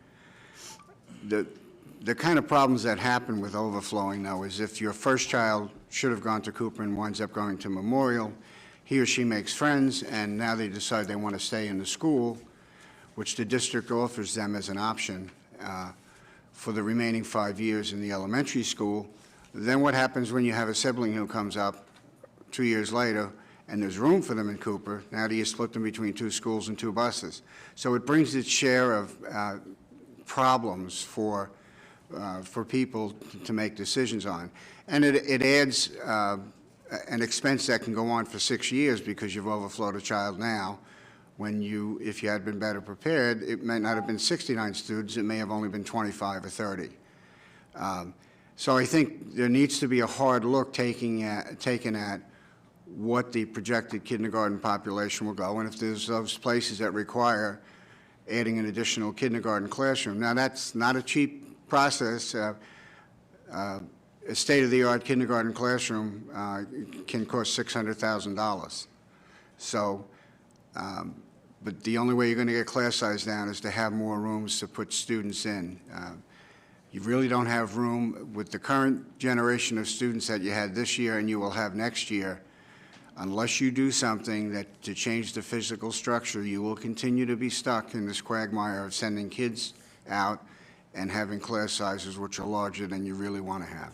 The kind of problems that happen with overflowing, though, is if your first child should have gone to Cooper and winds up going to Memorial, he or she makes friends, and now they decide they want to stay in the school, which the district offers them as an option for the remaining 5 years in the elementary school. Then what happens when you have a sibling who comes up 2 years later and there's room for them in Cooper? Now do you split them between 2 schools and 2 buses? So it brings its share of problems for people to make decisions on. And it adds an expense that can go on for 6 years because you've overflowed a child now, when you, if you had been better prepared, it might not have been 69 students, it may have only been 25 or 30. So I think there needs to be a hard look taken at what the projected kindergarten population will go, and if there's those places that require adding an additional kindergarten classroom. Now, that's not a cheap process. A state-of-the-art kindergarten classroom can cost $600,000. So, but the only way you're going to get class size down is to have more rooms to put students in. You really don't have room with the current generation of students that you had this year and you will have next year. Unless you do something to change the physical structure, you will continue to be stuck in this quagmire of sending kids out and having class sizes which are larger than you really want to have.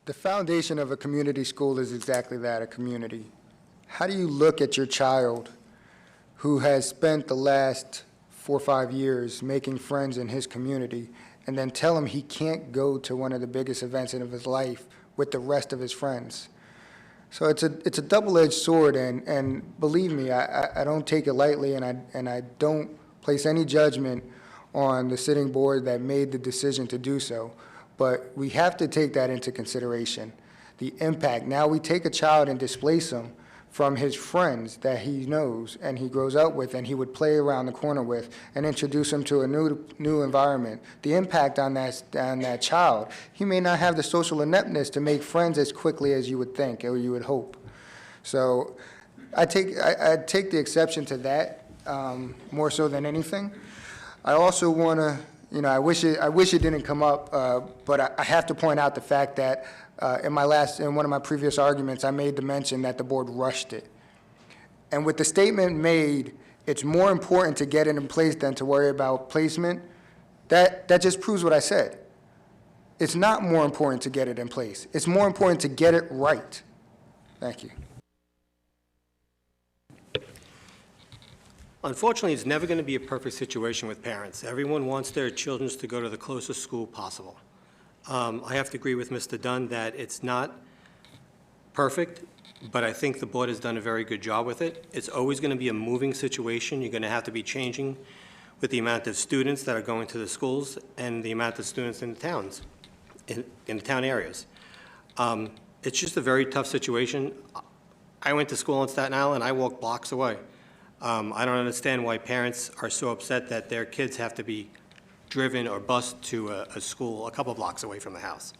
The foundation of a community school is exactly that, a community. How do you look at your child who has spent the last 4 or 5 years making friends in his community and then tell him he can't go to one of the biggest events of his life with the rest of his friends? So it's a double-edged sword, and believe me, I don't take it lightly, and I don't place any judgment on the sitting board that made the decision to do so. But we have to take that into consideration, the impact. Now we take a child and displace him from his friends that he knows and he grows up with and he would play around the corner with and introduce him to a new environment. The impact on that child, he may not have the social ineptness to make friends as quickly as you would think or you would hope. So I take the exception to that more so than anything. I also want to, I wish it didn't come up, but I have to point out the fact that in one of my previous arguments, I made the mention that the board rushed it. And with the statement made, it's more important to get it in place than to worry about placement, that just proves what I said. It's not more important to get it in place. It's more important to get it right. Thank you. Unfortunately, it's never going to be a perfect situation with parents. Everyone wants their children to go to the closest school possible. I have to agree with Mr. Dunn that it's not perfect, but I think the board has done a very good job with it. It's always going to be a moving situation. You're going to have to be changing with the amount of students that are going to the schools and the amount of students in the towns, in the town areas. It's just a very tough situation. I went to school in Staten Island. I walked blocks away. I don't understand why parents are so upset that their kids have to be driven or bused to a school a couple blocks away from the house.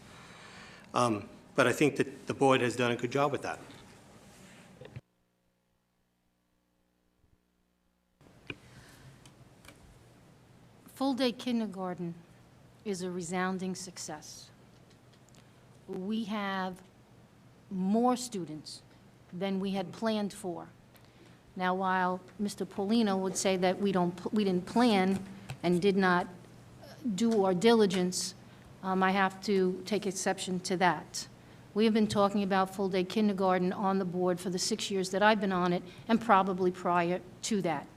But I think that the board has done a good job with that. Full-day kindergarten is a resounding success. We have more students than we had planned for. Now, while Mr. Paulino would say that we didn't plan and did not do our diligence, I have to take exception to that. We have been talking about full-day kindergarten on the board for the 6 years that I've been on it, and probably prior to that.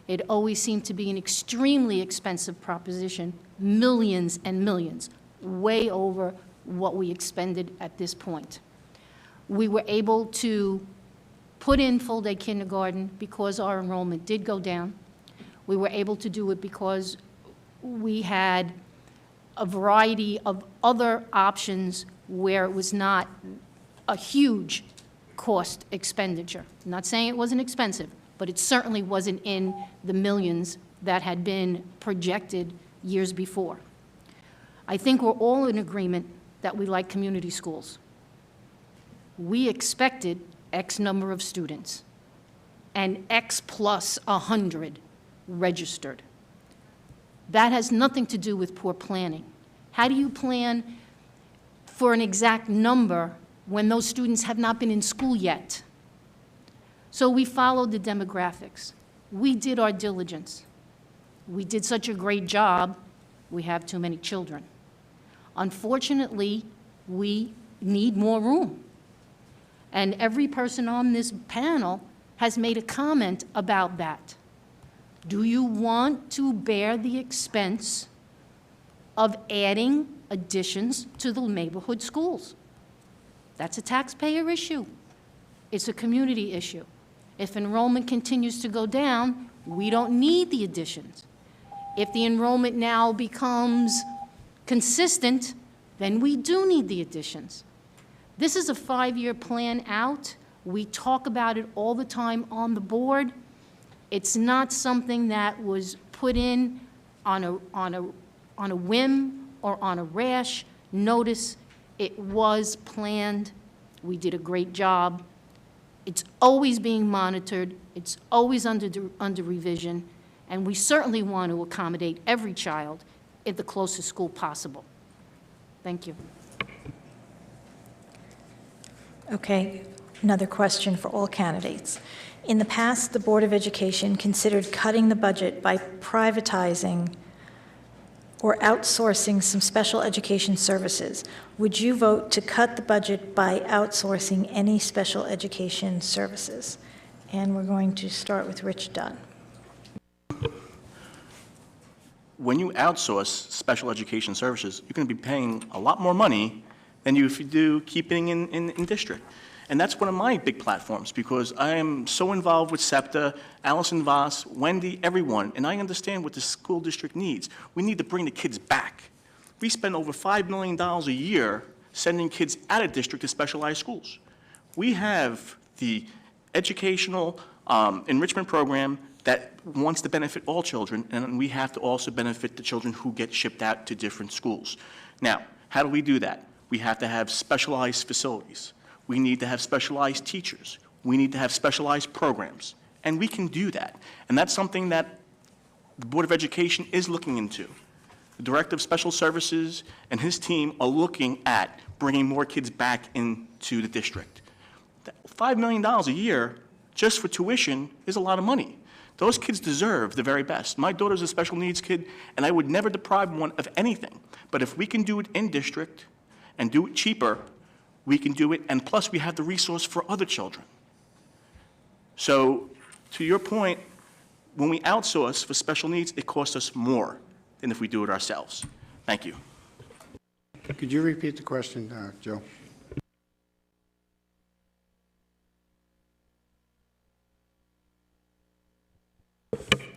It always seemed to be an extremely expensive proposition, millions and millions, way over what we expended at this point. We were able to put in full-day kindergarten because our enrollment did go down. We were able to do it because we had a variety of other options where it was not a huge cost expenditure. I'm not saying it wasn't expensive, but it certainly wasn't in the millions that had been projected years before. I think we're all in agreement that we like community schools. We expected X number of students and X plus 100 registered. That has nothing to do with poor planning. How do you plan for an exact number when those students have not been in school yet? So we followed the demographics. We did our diligence. We did such a great job, we have too many children. Unfortunately, we need more room. And every person on this panel has made a comment about that. Do you want to bear the expense of adding additions to the neighborhood schools? That's a taxpayer issue. It's a community issue. If enrollment continues to go down, we don't need the additions. If the enrollment now becomes consistent, then we do need the additions. This is a 5-year plan out. We talk about it all the time on the board. It's not something that was put in on a whim or on a rash notice. It was planned. We did a great job. It's always being monitored. It's always under revision. And we certainly want to accommodate every child at the closest school possible. Thank you. Okay, another question for all candidates. In the past, the Board of Education considered cutting the budget by privatizing or outsourcing some special education services. Would you vote to cut the budget by outsourcing any special education services? And we're going to start with Rich Dunn. When you outsource special education services, you're going to be paying a lot more money than if you do keeping in district. And that's one of my big platforms, because I am so involved with SEPTA, Allison Voss, Wendy, everyone, and I understand what the school district needs. We need to bring the kids back. We spend over $5 million a year sending kids out of district to specialized schools. We have the educational enrichment program that wants to benefit all children, and we have to also benefit the children who get shipped out to different schools. Now, how do we do that? We have to have specialized facilities. We need to have specialized teachers. We need to have specialized programs. And we can do that. And that's something that the Board of Education is looking into. The Director of Special Services and his team are looking at bringing more kids back into the district. $5 million a year just for tuition is a lot of money. Those kids deserve the very best. My daughter's a special needs kid, and I would never deprive one of anything. But if we can do it in district and do it cheaper, we can do it, and plus we have the resource for other children. So, to your point, when we outsource for special needs, it costs us more than if we do it ourselves. Thank you. Could you repeat the question, Joe?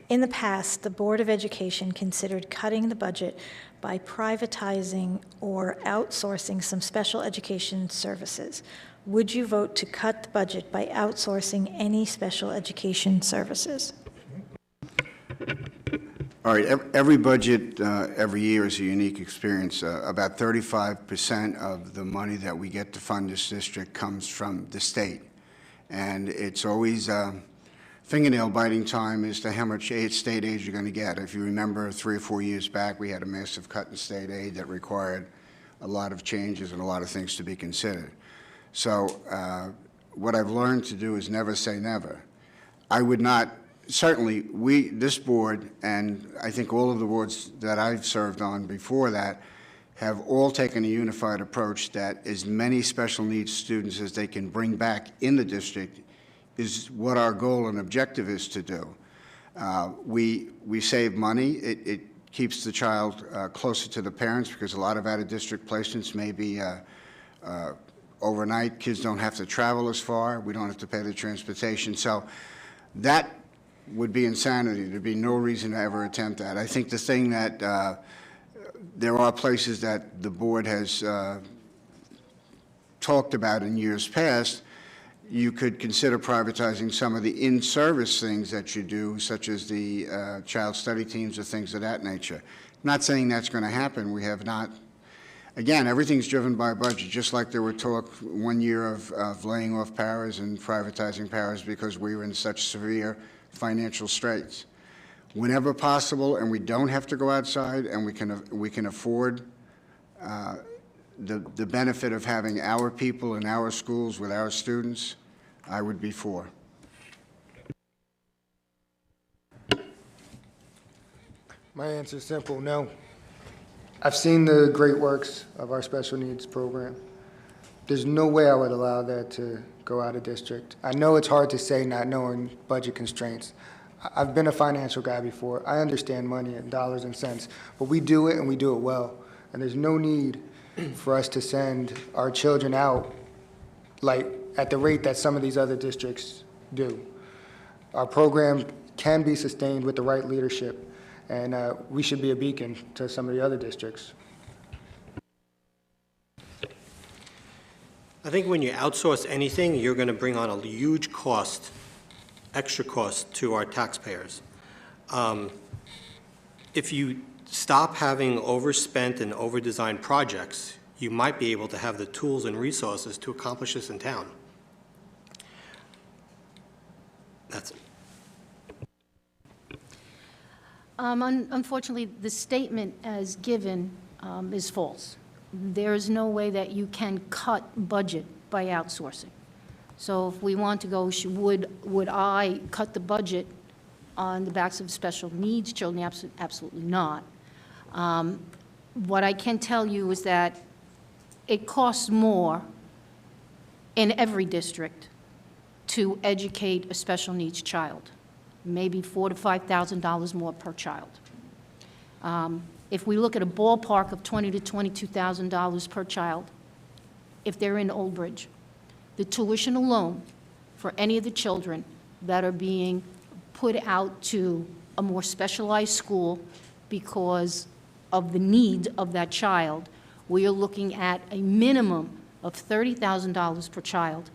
In the past, the Board of Education considered cutting the budget by privatizing or outsourcing some special education services. Would you vote to cut the budget by outsourcing any special education services? All right, every budget every year is a unique experience. About 35% of the money that we get to fund this district comes from the state. And it's always fingernail biting time as to how much state aid you're going to get. If you remember 3 or 4 years back, we had a massive cut in state aid that required a lot of changes and a lot of things to be considered. So what I've learned to do is never say never. I would not, certainly this board, and I think all of the boards that I've served on before that, have all taken a unified approach that as many special needs students as they can bring back in the district is what our goal and objective is to do. We save money. It keeps the child closer to the parents, because a lot of out-of-district placements may be overnight. Kids don't have to travel as far. We don't have to pay the transportation. So that would be insanity. There'd be no reason to ever attempt that. I think the thing that there are places that the board has talked about in years past. You could consider privatizing some of the in-service things that you do, such as the child study teams or things of that nature. I'm not saying that's going to happen. We have not. Again, everything's driven by budget, just like there were talk 1 year of laying off paras and privatizing paras because we were in such severe financial straits. Whenever possible, and we don't have to go outside, and we can afford the benefit of having our people in our schools with our students, I would be for. My answer is simple, no. I've seen the great works of our special needs program. There's no way I would allow that to go out of district. I know it's hard to say not knowing budget constraints. I've been a financial guy before. I understand money and dollars and cents, but we do it and we do it well. And there's no need for us to send our children out like at the rate that some of these other districts do. Our program can be sustained with the right leadership, and we should be a beacon to some of the other districts. I think when you outsource anything, you're going to bring on a huge cost, extra cost to our taxpayers. If you stop having overspent and overdesigned projects, you might be able to have the tools and resources to accomplish this in town. That's it. Unfortunately, the statement as given is false. There is no way that you can cut budget by outsourcing. So if we want to go, would I cut the budget on the backs of special needs children? Absolutely not. What I can tell you is that it costs more in every district to educate a special needs child, maybe $4,000 to $5,000 more per child. If we look at a ballpark of $20,000 to $22,000 per child, if they're in Old Bridge, the tuition alone for any of the children that are being put out to a more specialized school because of the need of that child, we are looking at a minimum of $30,000 per child,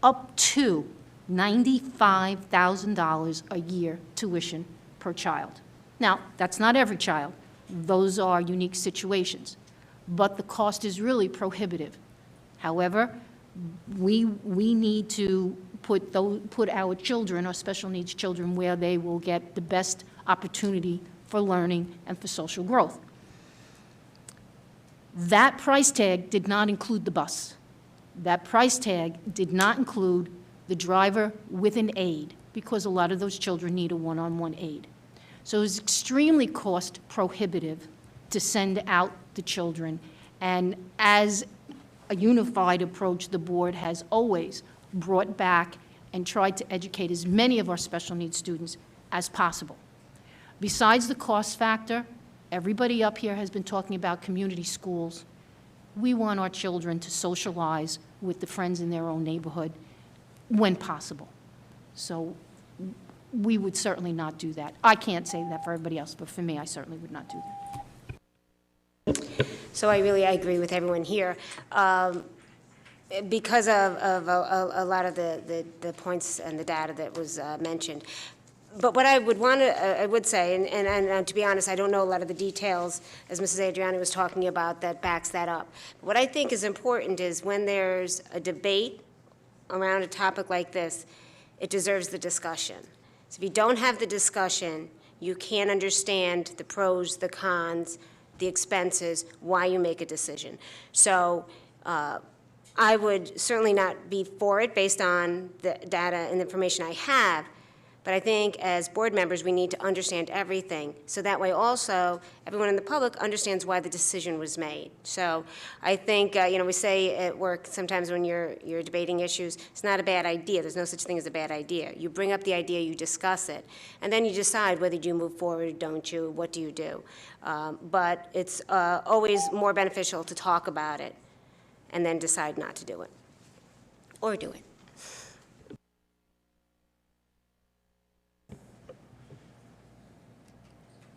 up to $95,000 a year tuition per child. Now, that's not every child. Those are unique situations. But the cost is really prohibitive. However, we need to put our children, our special needs children, where they will get the best opportunity for learning and for social growth. That price tag did not include the bus. That price tag did not include the driver with an aide, because a lot of those children need a one-on-one aide. So it's extremely cost prohibitive to send out the children. And as a unified approach, the board has always brought back and tried to educate as many of our special needs students as possible. Besides the cost factor, everybody up here has been talking about community schools. We want our children to socialize with the friends in their own neighborhood when possible. So we would certainly not do that. I can't say that for everybody else, but for me, I certainly would not do that. So I agree with everyone here. Because of a lot of the points and the data that was mentioned. But what I would say, and to be honest, I don't know a lot of the details, as Mrs. Adriani was talking about, that backs that up. What I think is important is when there's a debate around a topic like this, it deserves the discussion. So if you don't have the discussion, you can't understand the pros, the cons, the expenses, why you make a decision. So I would certainly not be for it based on the data and the information I have, but I think as board members, we need to understand everything. So that way also, everyone in the public understands why the decision was made. So I think, we say at work sometimes when you're debating issues, it's not a bad idea. There's no such thing as a bad idea. You bring up the idea, you discuss it, and then you decide whether you move forward or don't you, what do you do. But it's always more beneficial to talk about it and then decide not to do it, or do it.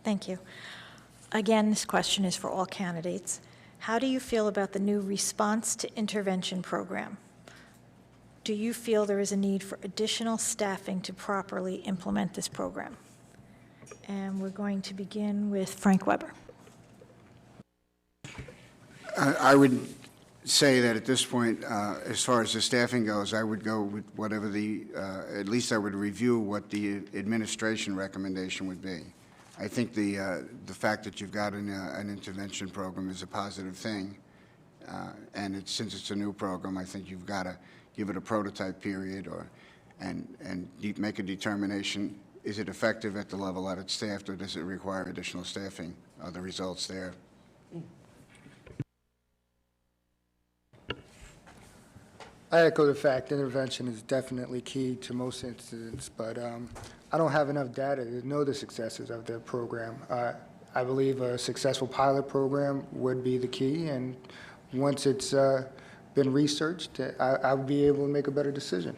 Thank you. Again, this question is for all candidates. How do you feel about the new response to intervention program? Do you feel there is a need for additional staffing to properly implement this program? And we're going to begin with Frank Weber. I would say that at this point, as far as the staffing goes, I would go with whatever at least I would review what the administration recommendation would be. I think the fact that you've got an intervention program is a positive thing, and since it's a new program, I think you've got to give it a prototype period and make a determination, is it effective at the level that it's staffed, or does it require additional staffing? Are the results there? I echo the fact intervention is definitely key to most incidents, but I don't have enough data to know the successes of the program. I believe a successful pilot program would be the key, and once it's been researched, I would be able to make a better decision.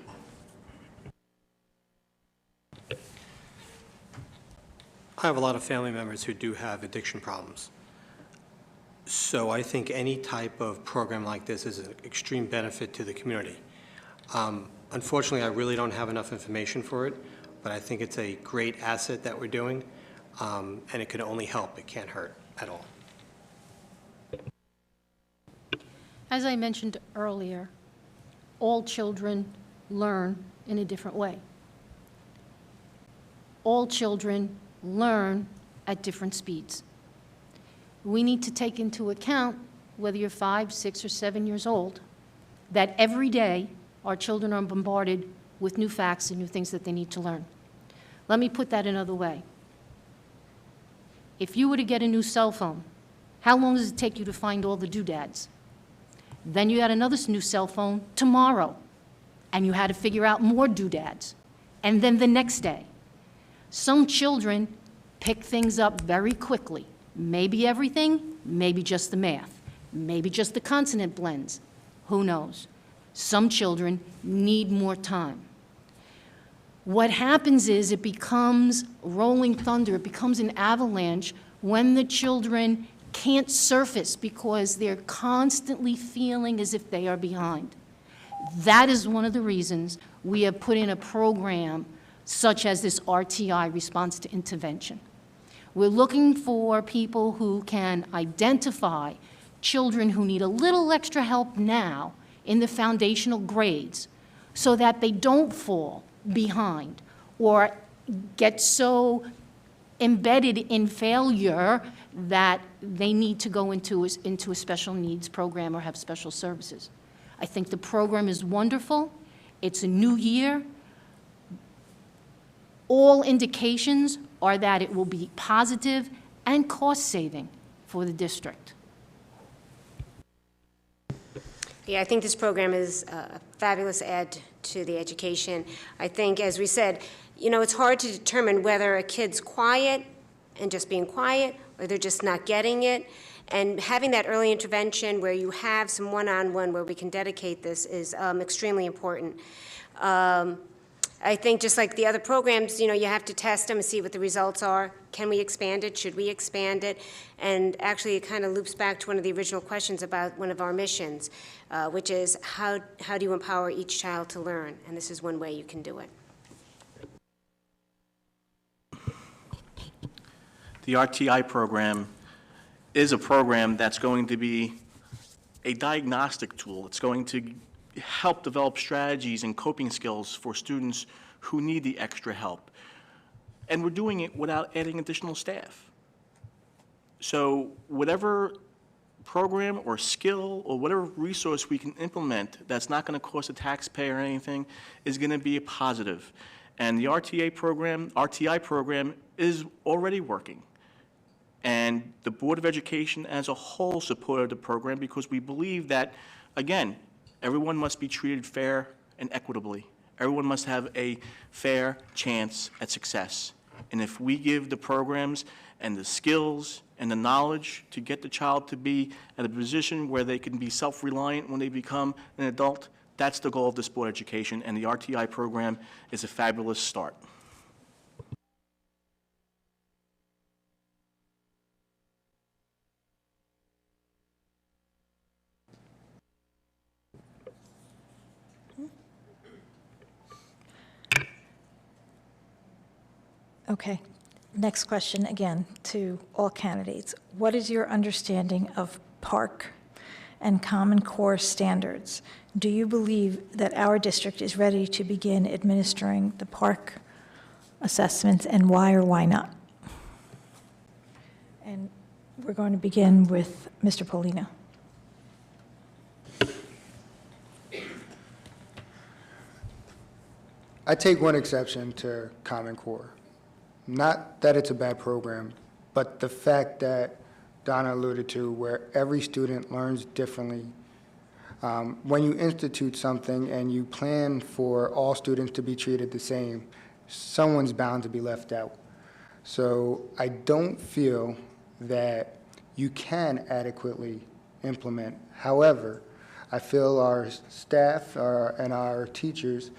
I have a lot of family members who do have addiction problems. So I think any type of program like this is an extreme benefit to the community. Unfortunately, I really don't have enough information for it, but I think it's a great asset that we're doing, and it can only help. It can't hurt at all. As I mentioned earlier, all children learn in a different way. All children learn at different speeds. We need to take into account, whether you're 5, 6, or 7 years old, that every day our children are bombarded with new facts and new things that they need to learn. Let me put that another way. If you were to get a new cell phone, how long does it take you to find all the doodads? Then you got another new cell phone tomorrow, and you had to figure out more doodads, and then the next day. Some children pick things up very quickly. Maybe everything, maybe just the math, maybe just the consonant blends. Who knows? Some children need more time. What happens is it becomes rolling thunder, it becomes an avalanche when the children can't surface because they're constantly feeling as if they are behind. That is one of the reasons we have put in a program such as this RTI, Response to Intervention. We're looking for people who can identify children who need a little extra help now in the foundational grades so that they don't fall behind or get so embedded in failure that they need to go into a special needs program or have special services. I think the program is wonderful. It's a new year. All indications are that it will be positive and cost-saving for the district. Yeah, I think this program is a fabulous add to the education. I think, as we said, it's hard to determine whether a kid's quiet and just being quiet, or they're just not getting it. And having that early intervention where you have some one-on-one where we can dedicate this is extremely important. I think just like the other programs, you have to test them and see what the results are. Can we expand it? Should we expand it? And actually, it kind of loops back to one of the original questions about one of our missions, which is how do you empower each child to learn? And this is one way you can do it. The RTI program is a program that's going to be a diagnostic tool. It's going to help develop strategies and coping skills for students who need the extra help. And we're doing it without adding additional staff. So whatever program or skill or whatever resource we can implement that's not going to cost the taxpayer anything is going to be a positive. And the RTI program is already working. And the Board of Education as a whole supported the program because we believe that, again, everyone must be treated fair and equitably. Everyone must have a fair chance at success. And if we give the programs and the skills and the knowledge to get the child to be at a position where they can be self-reliant when they become an adult, that's the goal of this Board of Education, and the RTI program is a fabulous start. Okay. Next question, again, to all candidates. What is your understanding of PARCC and Common Core standards? Do you believe that our district is ready to begin administering the PARCC assessments, and why or why not? And we're going to begin with Mr. Polino. I take one exception to Common Core. Not that it's a bad program, but the fact that Donna alluded to, where every student learns differently. When you institute something and you plan for all students to be treated the same, someone's bound to be left out. So I don't feel that you can adequately implement. However, I feel our staff and our teachers,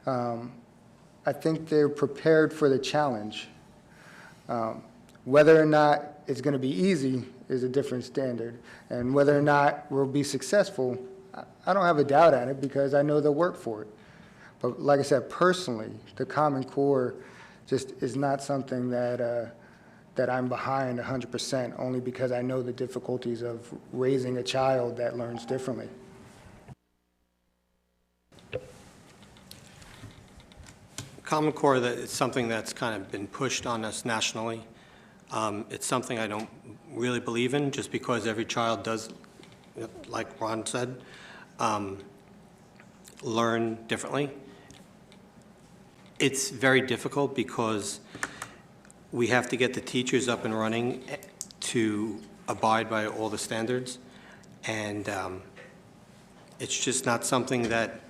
I think they're prepared for the challenge. Whether or not it's going to be easy is a different standard, and whether or not we'll be successful, I don't have a doubt at it because I know they'll work for it. But like I said, personally, the Common Core just is not something that that I'm behind 100%, only because I know the difficulties of raising a child that learns differently. Common Core, that it's something that's kind of been pushed on us nationally. It's something I don't really believe in, just because every child does, like Ron said, learn differently. It's very difficult because we have to get the teachers up and running to abide by all the standards, and it's just not something that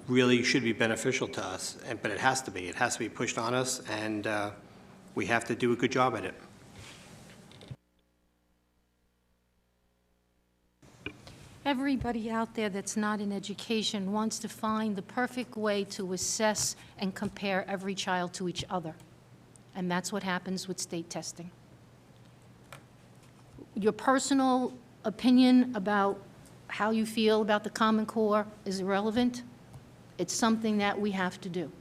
really should be beneficial to us, but it has to be. It has to be pushed on us, and we have to do a good job at it. Everybody out there that's not in education wants to find the perfect way to assess and compare every child to each other. And that's what happens with state testing. Your personal opinion about how you feel about the Common Core is irrelevant. It's something that we have to do.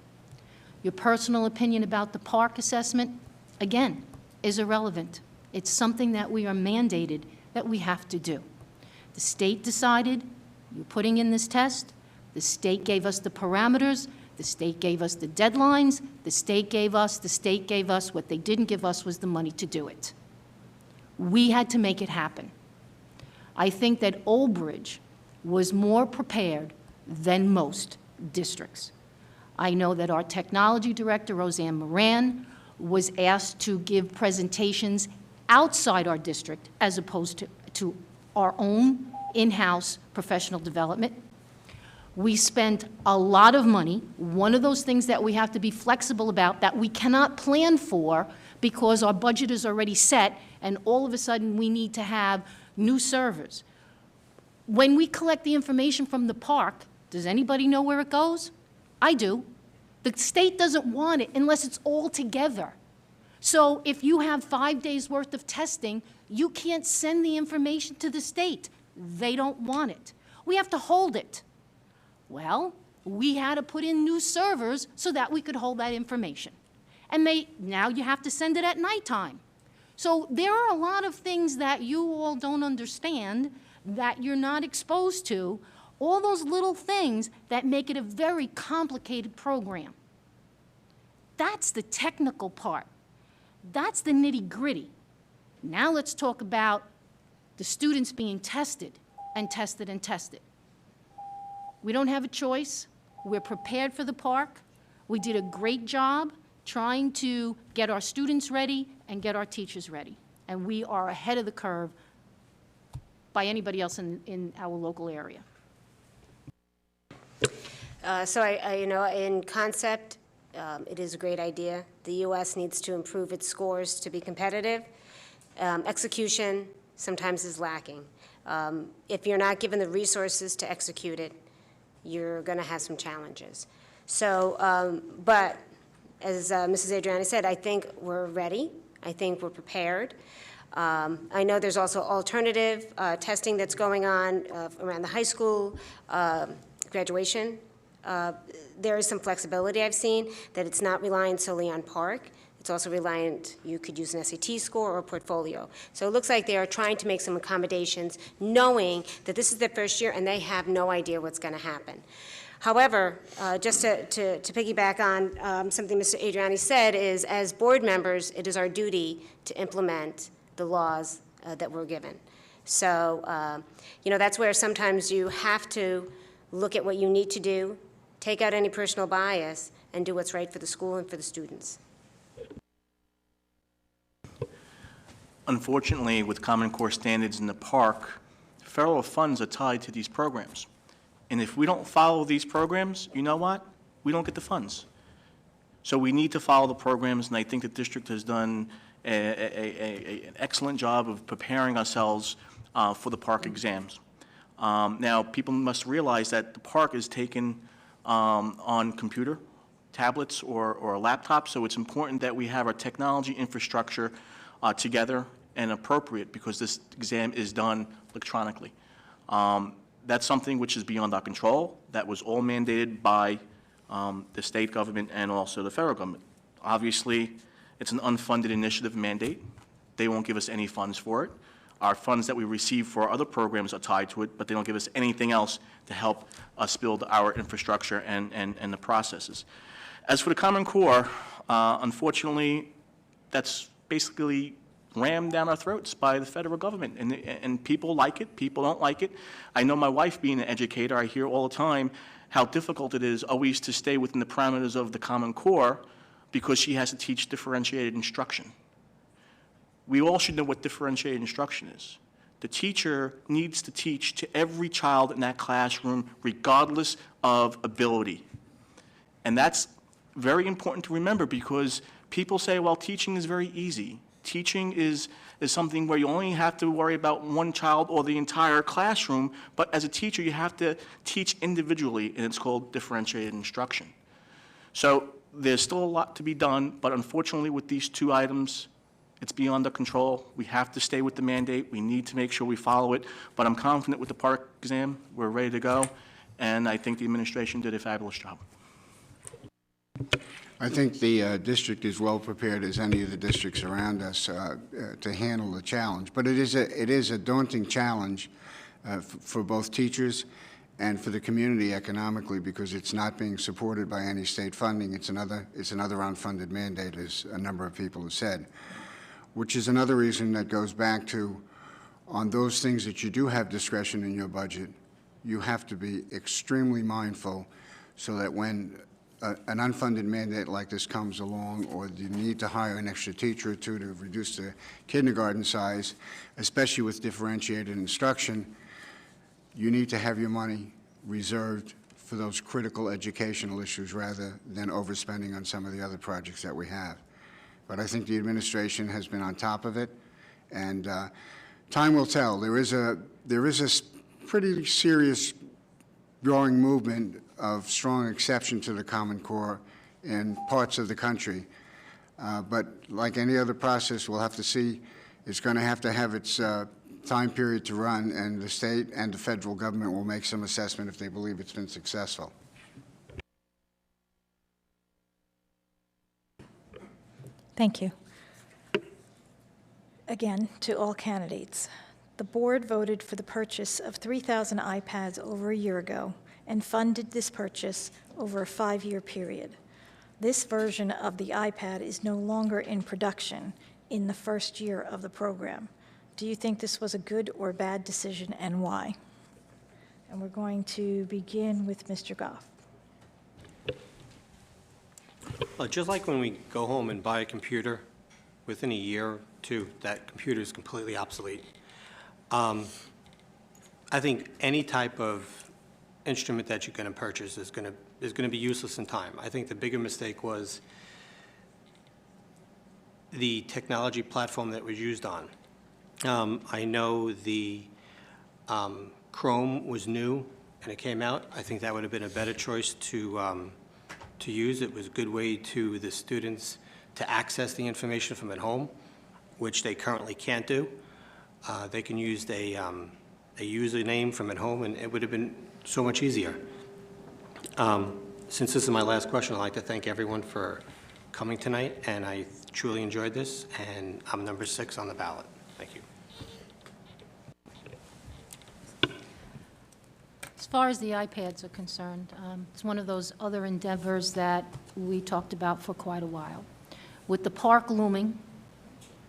Your personal opinion about the PARCC assessment, again, is irrelevant. It's something that we are mandated that we have to do. The state decided you're putting in this test. The state gave us the parameters. The state gave us the deadlines. The state gave us. What they didn't give us was the money to do it. We had to make it happen. I think that Old Bridge was more prepared than most districts. I know that our technology director, Roseanne Moran, was asked to give presentations outside our district as opposed to our own in-house professional development. We spent a lot of money. One of those things that we have to be flexible about that we cannot plan for because our budget is already set and all of a sudden we need to have new servers. When we collect the information from the park, does anybody know where it goes? I do. The state doesn't want it unless it's all together. So if you have 5 days' worth of testing, you can't send the information to the state. They don't want it. We have to hold it. Well, we had to put in new servers so that we could hold that information. And now you have to send it at nighttime. So there are a lot of things that you all don't understand, that you're not exposed to, all those little things that make it a very complicated program. That's the technical part. That's the nitty-gritty. Now let's talk about the students being tested and tested and tested. We don't have a choice. We're prepared for the park. We did a great job trying to get our students ready and get our teachers ready. And we are ahead of the curve by anybody else in our local area. So in concept, it is a great idea. The U.S. needs to improve its scores to be competitive. Execution sometimes is lacking. If you're not given the resources to execute it, you're going to have some challenges. So, but as Mrs. Adriani said, I think we're ready. I think we're prepared. I know there's also alternative testing that's going on around the high school graduation. There is some flexibility I've seen, that it's not relying solely on PARCC. It's also reliant, you could use an SAT score or a portfolio. So it looks like they are trying to make some accommodations, knowing that this is their first year and they have no idea what's going to happen. However, just to piggyback on something Mr. Adriani said, is as board members, it is our duty to implement the laws that we're given. So, that's where sometimes you have to look at what you need to do, take out any personal bias, and do what's right for the school and for the students. Unfortunately, with Common Core standards in the park, federal funds are tied to these programs. And if we don't follow these programs, you know what? We don't get the funds. So we need to follow the programs, and I think the district has done an excellent job of preparing ourselves for the park exams. Now, people must realize that the park is taken on computer, tablets, or laptops, so it's important that we have our technology infrastructure together and appropriate, because this exam is done electronically. That's something which is beyond our control. That was all mandated by the state government and also the federal government. Obviously, it's an unfunded initiative mandate. They won't give us any funds for it. Our funds that we receive for our other programs are tied to it, but they don't give us anything else to help us build our infrastructure and the processes. As for the Common Core, unfortunately, that's basically rammed down our throats by the federal government, and people like it, people don't like it. I know my wife being an educator, I hear all the time how difficult it is always to stay within the parameters of the Common Core because she has to teach differentiated instruction. We all should know what differentiated instruction is. The teacher needs to teach to every child in that classroom regardless of ability. And that's very important to remember, because people say, well, teaching is very easy. Teaching is something where you only have to worry about one child or the entire classroom, but as a teacher, you have to teach individually, and it's called differentiated instruction. So there's still a lot to be done, but unfortunately with these two items, it's beyond our control. We have to stay with the mandate. We need to make sure we follow it, but I'm confident with the park exam. We're ready to go, and I think the administration did a fabulous job. I think the district is well prepared as any of the districts around us to handle the challenge. But it is a daunting challenge for both teachers and for the community economically, because it's not being supported by any state funding. It's another unfunded mandate, as a number of people have said, which is another reason that goes back to, on those things that you do have discretion in your budget, you have to be extremely mindful so that when an unfunded mandate like this comes along, or you need to hire an extra teacher or two to reduce the kindergarten size, especially with differentiated instruction, you need to have your money reserved for those critical educational issues rather than overspending on some of the other projects that we have. But I think the administration has been on top of it, and time will tell. There is a pretty serious growing movement of strong exception to the Common Core in parts of the country. But like any other process, we'll have to see. It's going to have its time period to run, and the state and the federal government will make some assessment if they believe it's been successful. Thank you. Again, to all candidates, the board voted for the purchase of 3,000 iPads over a year ago and funded this purchase over a 5-year period. This version of the iPad is no longer in production in the first year of the program. Do you think this was a good or bad decision, and why? And we're going to begin with Mr. Goff. Well, just like when we go home and buy a computer, within a year or two, that computer is completely obsolete. I think any type of instrument that you're going to purchase is going to be useless in time. I think the bigger mistake was the technology platform that was used on. I know the Chrome was new and it came out. I think that would have been a better choice to use. It was a good way to the students to access the information from at home, which they currently can't do. They can use a username from at home, and it would have been so much easier. Since this is my last question, I'd like to thank everyone for coming tonight, and I truly enjoyed this, and I'm number 6 on the ballot. Thank you. As far as the iPads are concerned, it's one of those other endeavors that we talked about for quite a while. With the park looming,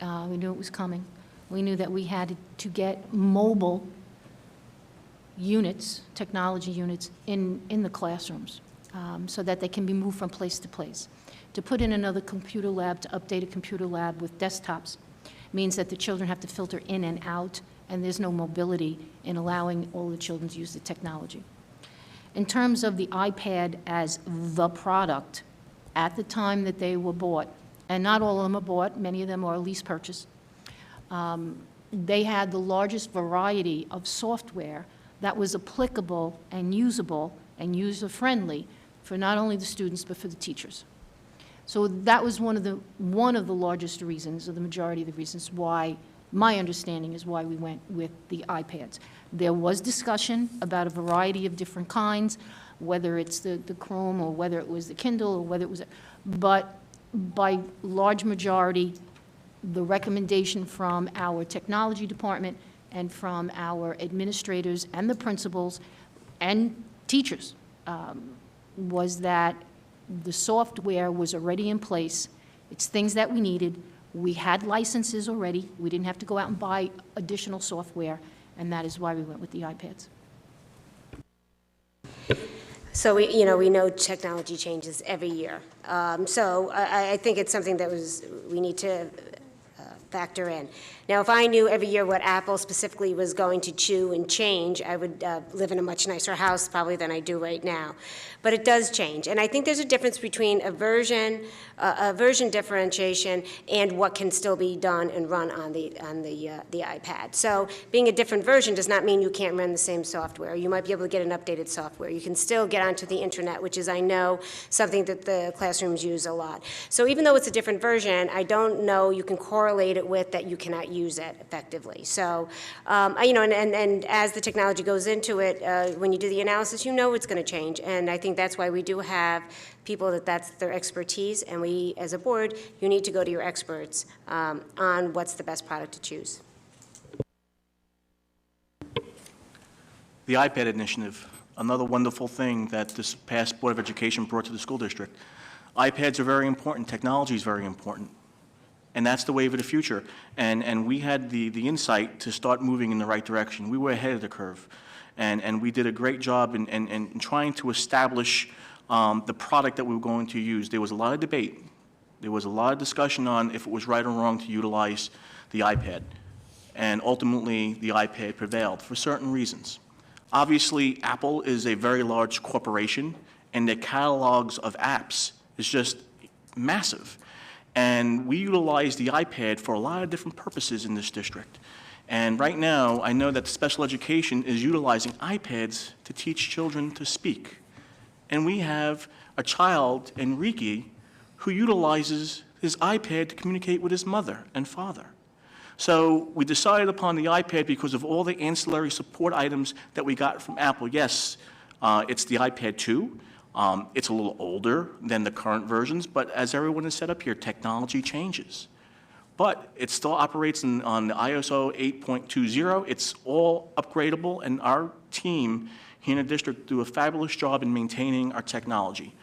we knew it was coming. We knew that we had to get mobile units, technology units, in the classrooms so that they can be moved from place to place. To put in another computer lab, to update a computer lab with desktops, means that the children have to filter in and out, and there's no mobility in allowing all the children to use the technology. In terms of the iPad as the product, at the time that they were bought, and not all of them are bought, many of them are lease purchase, they had the largest variety of software that was applicable and usable and user-friendly for not only the students, but for the teachers. So that was one of the largest reasons, or the majority of the reasons why, my understanding is why we went with the iPads. There was discussion about a variety of different kinds, whether it's the Chrome, or whether it was the Kindle, or whether it was, but by large majority, the recommendation from our technology department and from our administrators and the principals and teachers was that the software was already in place. It's things that we needed. We had licenses already. We didn't have to go out and buy additional software, and that is why we went with the iPads. So we know technology changes every year. So I think it's something that we need to factor in. Now, if I knew every year what Apple specifically was going to chew and change, I would live in a much nicer house probably than I do right now. But it does change, and I think there's a difference between a version differentiation and what can still be done and run on the iPad. So being a different version does not mean you can't run the same software. You might be able to get an updated software. You can still get onto the internet, which is, I know, something that the classrooms use a lot. So even though it's a different version, I don't know you can correlate it with that you cannot use it effectively. So, and as the technology goes into it, when you do the analysis, you know it's going to change. And I think that's why we do have people that's their expertise. And we, as a board, you need to go to your experts on what's the best product to choose. The iPad initiative, another wonderful thing that this past Board of Education brought to the school district. iPads are very important. Technology is very important. And that's the wave of the future. And we had the insight to start moving in the right direction. We were ahead of the curve. And we did a great job in trying to establish the product that we were going to use. There was a lot of debate. There was a lot of discussion on if it was right or wrong to utilize the iPad. And ultimately, the iPad prevailed for certain reasons. Obviously, Apple is a very large corporation, and their catalogs of apps is just massive. And we utilize the iPad for a lot of different purposes in this district. And right now, I know that special education is utilizing iPads to teach children to speak. And we have a child, Enrique, who utilizes his iPad to communicate with his mother and father. So we decided upon the iPad because of all the ancillary support items that we got from Apple. Yes, it's the iPad 2. It's a little older than the current versions, but as everyone has said up here, technology changes. But it still operates on the ISO 8.20. It's all upgradable, and our team here in the district do a fabulous job in maintaining our technology.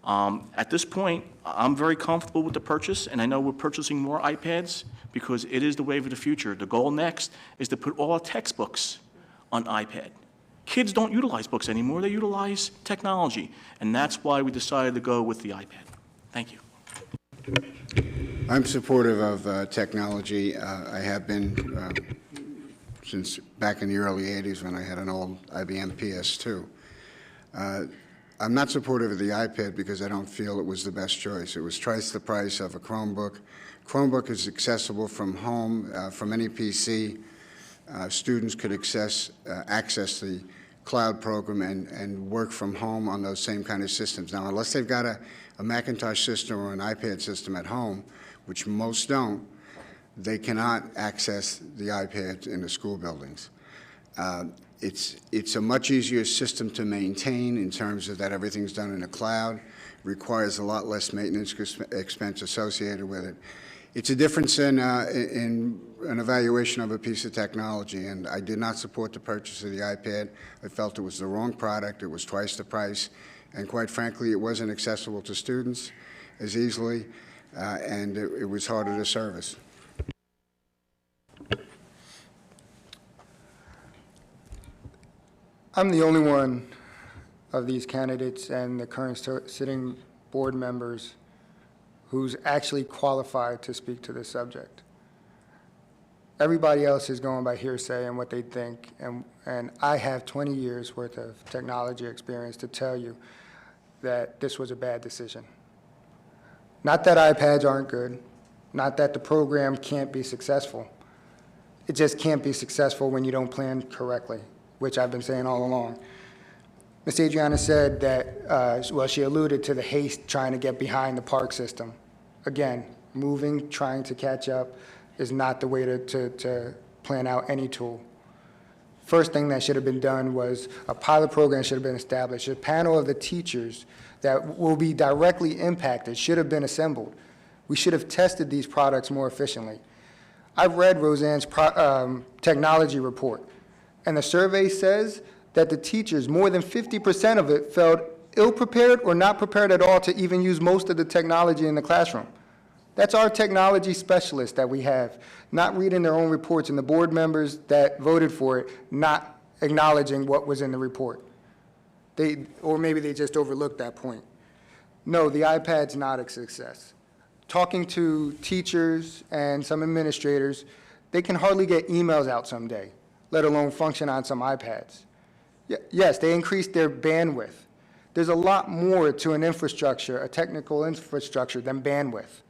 At this point, I'm very comfortable with the purchase, and I know we're purchasing more iPads because it is the wave of the future. The goal next is to put all our textbooks on iPad. Kids don't utilize books anymore, they utilize technology, and that's why we decided to go with the iPad. Thank you. I'm supportive of technology. I have been since back in the early 80s when I had an old IBM PS2. I'm not supportive of the iPad because I don't feel it was the best choice. It was twice the price of a Chromebook. Chromebook is accessible from home, from any PC. Students could access the cloud program and work from home on those same kind of systems. Now, unless they've got a Macintosh system or an iPad system at home, which most don't, they cannot access the iPads in the school buildings. It's a much easier system to maintain in terms of that everything's done in the cloud, requires a lot less maintenance expense associated with it. It's a difference in an evaluation of a piece of technology, and I did not support the purchase of the iPad. I felt it was the wrong product. It was twice the price, and quite frankly, it wasn't accessible to students as easily, and it was harder to service. I'm the only one of these candidates and the current sitting board members who's actually qualified to speak to this subject. Everybody else is going by hearsay and what they think, and I have 20 years worth of technology experience to tell you that this was a bad decision. Not that iPads aren't good, not that the program can't be successful. It just can't be successful when you don't plan correctly. which I've been saying all along. Ms. Adriana said that, well, she alluded to the haste trying to get behind the park system. Again, moving, trying to catch up is not the way to plan out any tool. First thing that should have been done was a pilot program should have been established. A panel of the teachers that will be directly impacted should have been assembled. We should have tested these products more efficiently. I've read Roseanne's technology report, and the survey says that the teachers, more than 50% of it, felt ill-prepared or not prepared at all to even use most of the technology in the classroom. That's our technology specialists that we have, not reading their own reports, and the board members that voted for it not acknowledging what was in the report. Or maybe they just overlooked that point. No, the iPad's not a success. Talking to teachers and some administrators, they can hardly get emails out some day, let alone function on some iPads. Yes, they increased their bandwidth. There's a lot more to an infrastructure, a technical infrastructure, than bandwidth.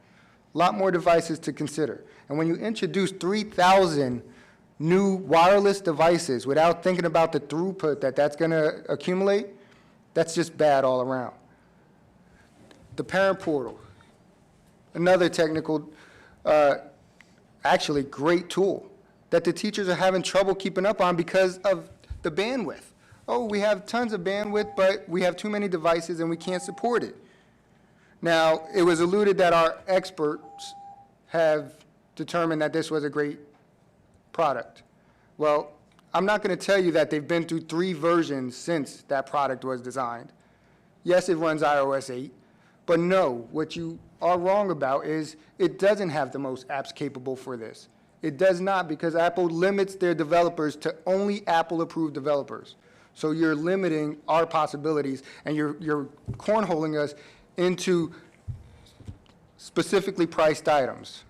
A lot more devices to consider. And when you introduce 3,000 new wireless devices without thinking about the throughput that's going to accumulate, that's just bad all around. The parent portal, another technical, actually great tool that the teachers are having trouble keeping up on because of the bandwidth. Oh, we have tons of bandwidth, but we have too many devices and we can't support it. Now, it was alluded that our experts have determined that this was a great product. Well, I'm not going to tell you that they've been through 3 versions since that product was designed. Yes, it runs iOS 8, but no, what you are wrong about is it doesn't have the most apps capable for this. It does not, because Apple limits their developers to only Apple-approved developers. So you're limiting our possibilities, and you're cornholing us into specifically priced items,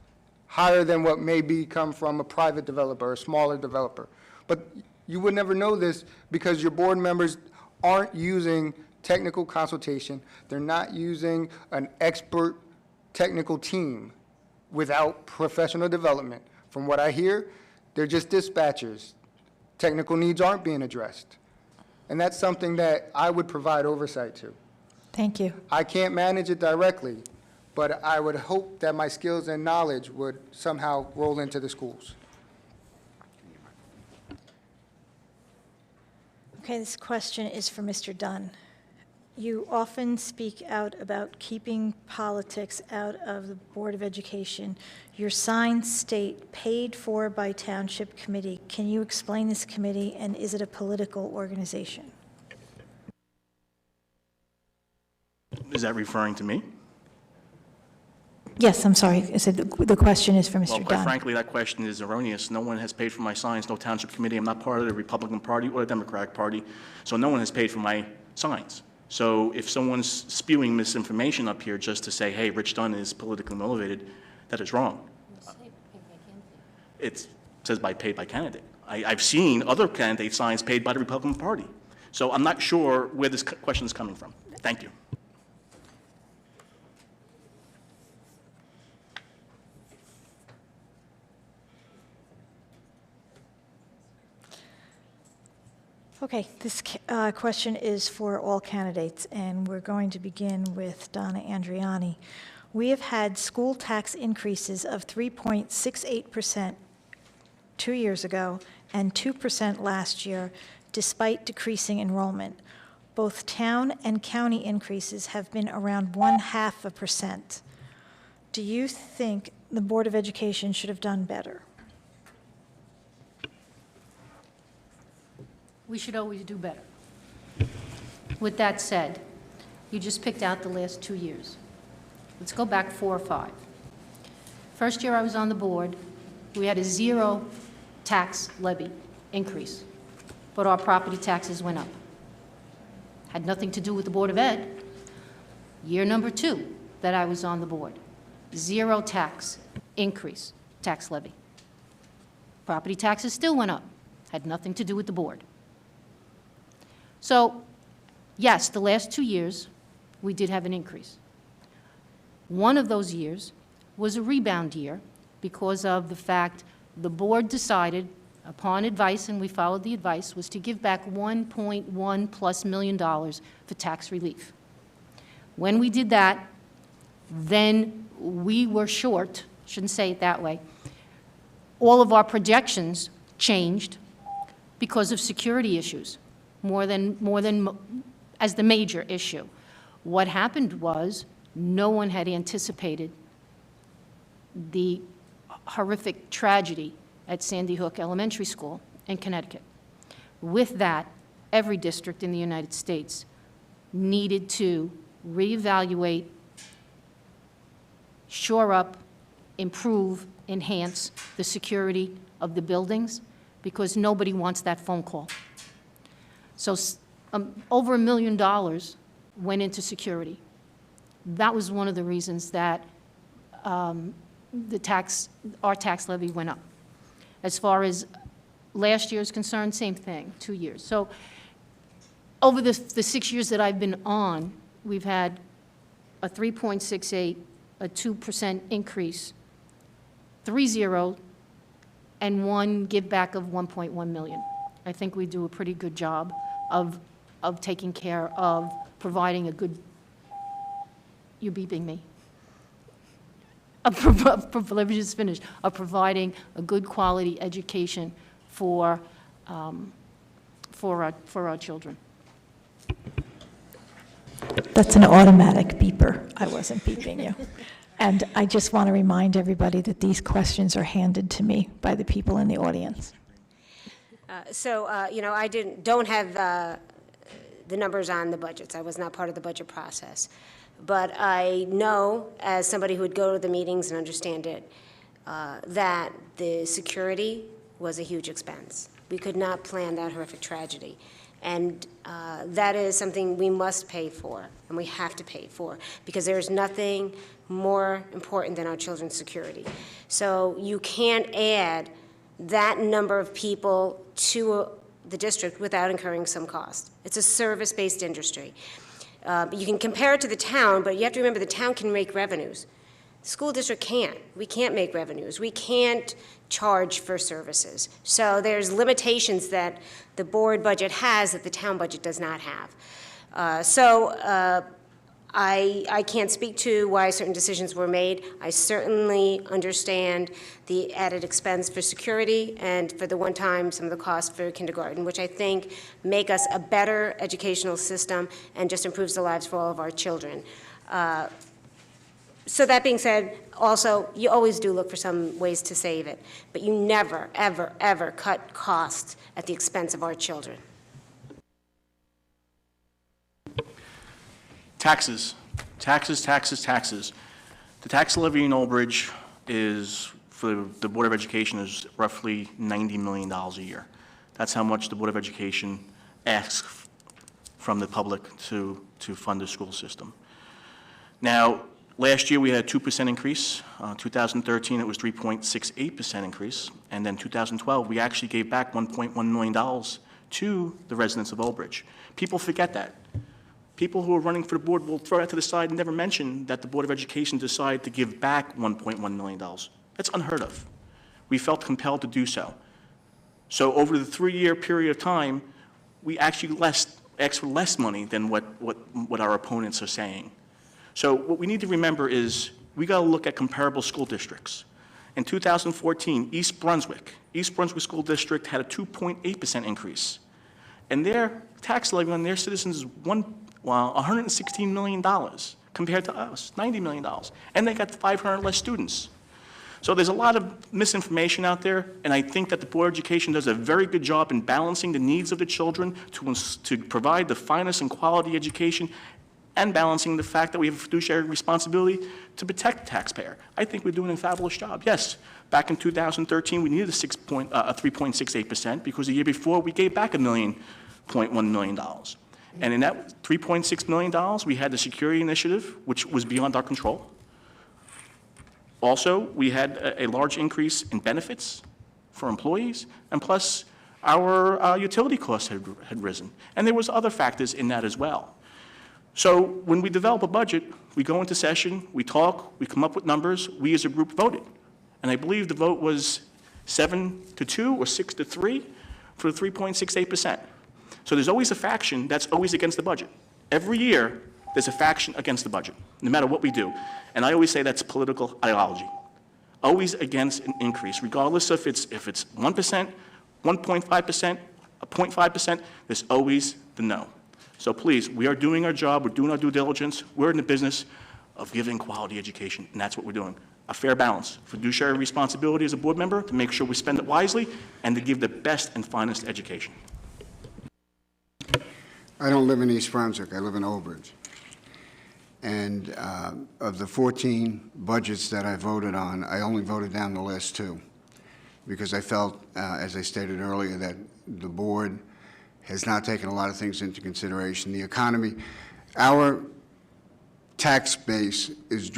higher than what may come from a private developer, a smaller developer. But you would never know this because your board members aren't using technical consultation. They're not using an expert technical team without professional development. From what I hear, they're just dispatchers. Technical needs aren't being addressed. And that's something that I would provide oversight to. Thank you. I can't manage it directly, but I would hope that my skills and knowledge would somehow roll into the schools. Okay, this question is for Mr. Dunn. You often speak out about keeping politics out of the Board of Education. Your signs state paid for by Township Committee. Can you explain this committee, and is it a political organization? Is that referring to me? Yes, I'm sorry. I said the question is for Mr. Well, Dunn. quite frankly, that question is erroneous. No one has paid for my signs, no township committee. I'm not part of the Republican Party or the Democratic Party, so no one has paid for my signs. So if someone's spewing misinformation up here just to say, hey, Rich Dunn is politically motivated, that is wrong. It says paid by candidate. I've seen other candidate signs paid by the Republican Party. So I'm not sure where this question is coming from. Thank you. Okay, this question is for all candidates, and we're going to begin with Donna Andriani. We have had school tax increases of 3.68% 2 years ago and 2% last year, despite decreasing enrollment. Both town and county increases have been around 0.5%. Do you think the Board of Education should have done better? We should always do better. With that said, you just picked out the last 2 years. Let's go back 4 or 5. First year I was on the board, we had a 0 tax levy increase, but our property taxes went up. Had nothing to do with the Board of Ed. Year number 2 that I was on the board, 0 tax increase, tax levy. Property taxes still went up. Had nothing to do with the board. So, yes, the last 2 years, we did have an increase. One of those years was a rebound year because of the fact the board decided upon advice, and we followed the advice, was to give back $1.1+ million for tax relief. When we did that, then we were short, shouldn't say it that way, all of our projections changed because of security issues, more than as the major issue. What happened was, no one had anticipated the horrific tragedy at Sandy Hook Elementary School in Connecticut. With that, every district in the United States needed to reevaluate, shore up, improve, enhance the security of the buildings, because nobody wants that phone call. So over $1 million went into security. That was one of the reasons that our tax levy went up. As far as last year is concerned, same thing, 2 years. So over the 6 years that I've been on, we've had a 3.68, a 2% increase, 3.0, and one give back of 1.1 million. I think we do a pretty good job of taking care of providing a good, you're beeping me. Let me just finish. Of providing a good quality education for our children. That's an automatic beeper. I wasn't beeping you. And I just want to remind everybody that these questions are handed to me by the people in the audience. I don't have the numbers on the budgets. I was not part of the budget process. But I know, as somebody who would go to the meetings and understand it, that the security was a huge expense. We could not plan that horrific tragedy. And that is something we must pay for, and we have to pay for, because there's nothing more important than our children's security. So you can't add that number of people to the district without incurring some cost. It's a service-based industry. You can compare it to the town, but you have to remember the town can make revenues. The school district can't. We can't make revenues. We can't charge for services. So there's limitations that the board budget has that the town budget does not have. I can't speak to why certain decisions were made. I certainly understand the added expense for security and for the one-time, some of the costs for kindergarten, which I think make us a better educational system and just improves the lives for all of our children. So that being said, also, you always do look for some ways to save it, but you never, ever, ever cut costs at the expense of our children. Taxes. Taxes, taxes, taxes. The tax levy in Old Bridge is, for the Board of Education, is roughly $90 million a year. That's how much the Board of Education asks from the public to fund the school system. Now, last year we had a 2% increase. 2013 it was 3.68% increase. And then 2012 we actually gave back $1.1 million to the residents of Old Bridge. People forget that. People who are running for the board will throw that to the side and never mention that the Board of Education decided to give back $1.1 million. That's unheard of. We felt compelled to do so. So over the 3-year period of time, we actually asked for less money than what our opponents are saying. So what we need to remember is we got to look at comparable school districts. In 2014, East Brunswick School District had a 2.8% increase. And their tax levy on their citizens is $116 million compared to us, $90 million. And they got 500 less students. So there's a lot of misinformation out there, and I think that the Board of Education does a very good job in balancing the needs of the children to provide the finest and quality education and balancing the fact that we have a fiduciary responsibility to protect the taxpayer. I think we're doing a fabulous job. Yes, back in 2013, we needed a 3.68% because the year before we gave back $1.1 million. And in that $3.6 million, we had the security initiative, which was beyond our control. Also, we had a large increase in benefits for employees, and plus our utility costs had risen. And there was other factors in that as well. So when we develop a budget, we go into session, we talk, we come up with numbers, we as a group voted. And I believe the vote was 7-2 or 6-3 for the 3.68%. So there's always a faction that's always against the budget. Every year, there's a faction against the budget, no matter what we do. And I always say that's political ideology. Always against an increase, regardless if it's 1%, 1.5%, 0.5%, there's always the no. So please, we are doing our job, we're doing our due diligence, we're in the business of giving quality education, and that's what we're doing. A fair balance, fiduciary responsibility as a board member to make sure we spend it wisely and to give the best and finest education. I don't live in East Brunswick, I live in Old Bridge. And of the 14 budgets that I voted on, I only voted down the last 2, because I felt, as I stated earlier, that the board has not taken a lot of things into consideration. The economy, our tax base has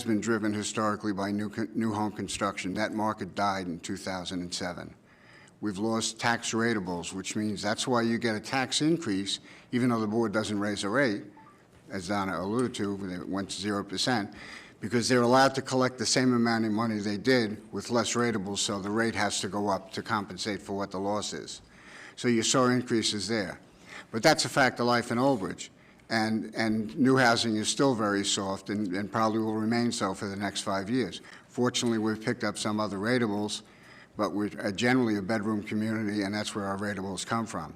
been driven historically by new home construction. That market died in 2007. We've lost tax rateables, which means that's why you get a tax increase, even though the board doesn't raise a rate, as Donna alluded to, it went to 0%, because they're allowed to collect the same amount of money they did with less rateables, so the rate has to go up to compensate for what the loss is. So you saw increases there. But that's a fact of life in Old Bridge. And new housing is still very soft and probably will remain so for the next 5 years. Fortunately, we've picked up some other rateables, but we're generally a bedroom community, and that's where our rateables come from.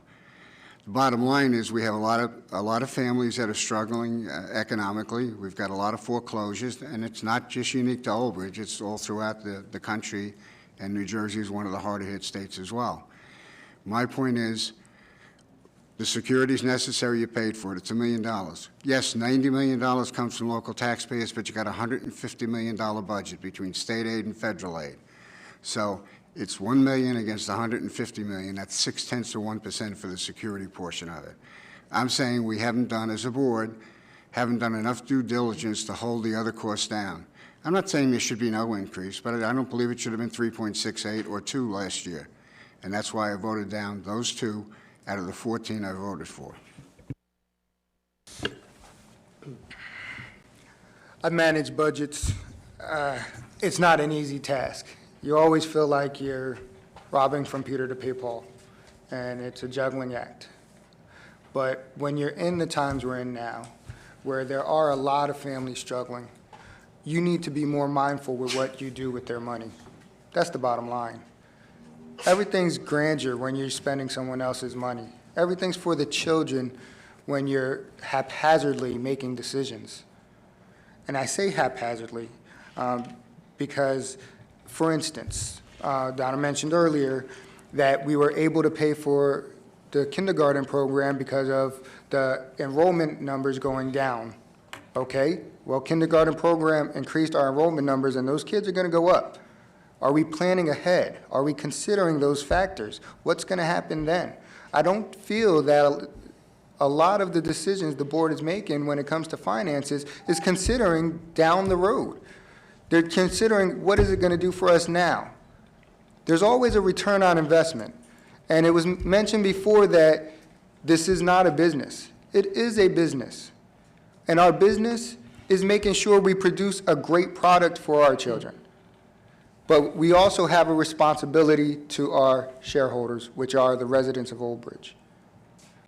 The bottom line is we have a lot of families that are struggling economically. We've got a lot of foreclosures, and it's not just unique to Old Bridge. It's all throughout the country, and New Jersey is one of the harder hit states as well. My point is, the security is necessary, you paid for it, it's $1 million. Yes, $90 million comes from local taxpayers, but you got a $150 million budget between state aid and federal aid. So it's $1 million against $150 million, that's 0.6% for the security portion of it. I'm saying we haven't done, as a board, haven't done enough due diligence to hold the other costs down. I'm not saying there should be no increase, but I don't believe it should have been 3.68 or 2 last year. And that's why I voted down those 2 out of the 14 I voted for. I've managed budgets. It's not an easy task. You always feel like you're robbing from Peter to pay Paul, and it's a juggling act. But when you're in the times we're in now, where there are a lot of families struggling, you need to be more mindful with what you do with their money. That's the bottom line. Everything's grandeur when you're spending someone else's money. Everything's for the children when you're haphazardly making decisions. And I say haphazardly because, for instance, Donna mentioned earlier that we were able to pay for the kindergarten program because of the enrollment numbers going down. Okay, well, kindergarten program increased our enrollment numbers, and those kids are going to go up. Are we planning ahead? Are we considering those factors? What's going to happen then? I don't feel that a lot of the decisions the board is making when it comes to finances is considering down the road. They're considering what is it going to do for us now. There's always a return on investment. And it was mentioned before that this is not a business. It is a business. And our business is making sure we produce a great product for our children. But we also have a responsibility to our shareholders, which are the residents of Old Bridge.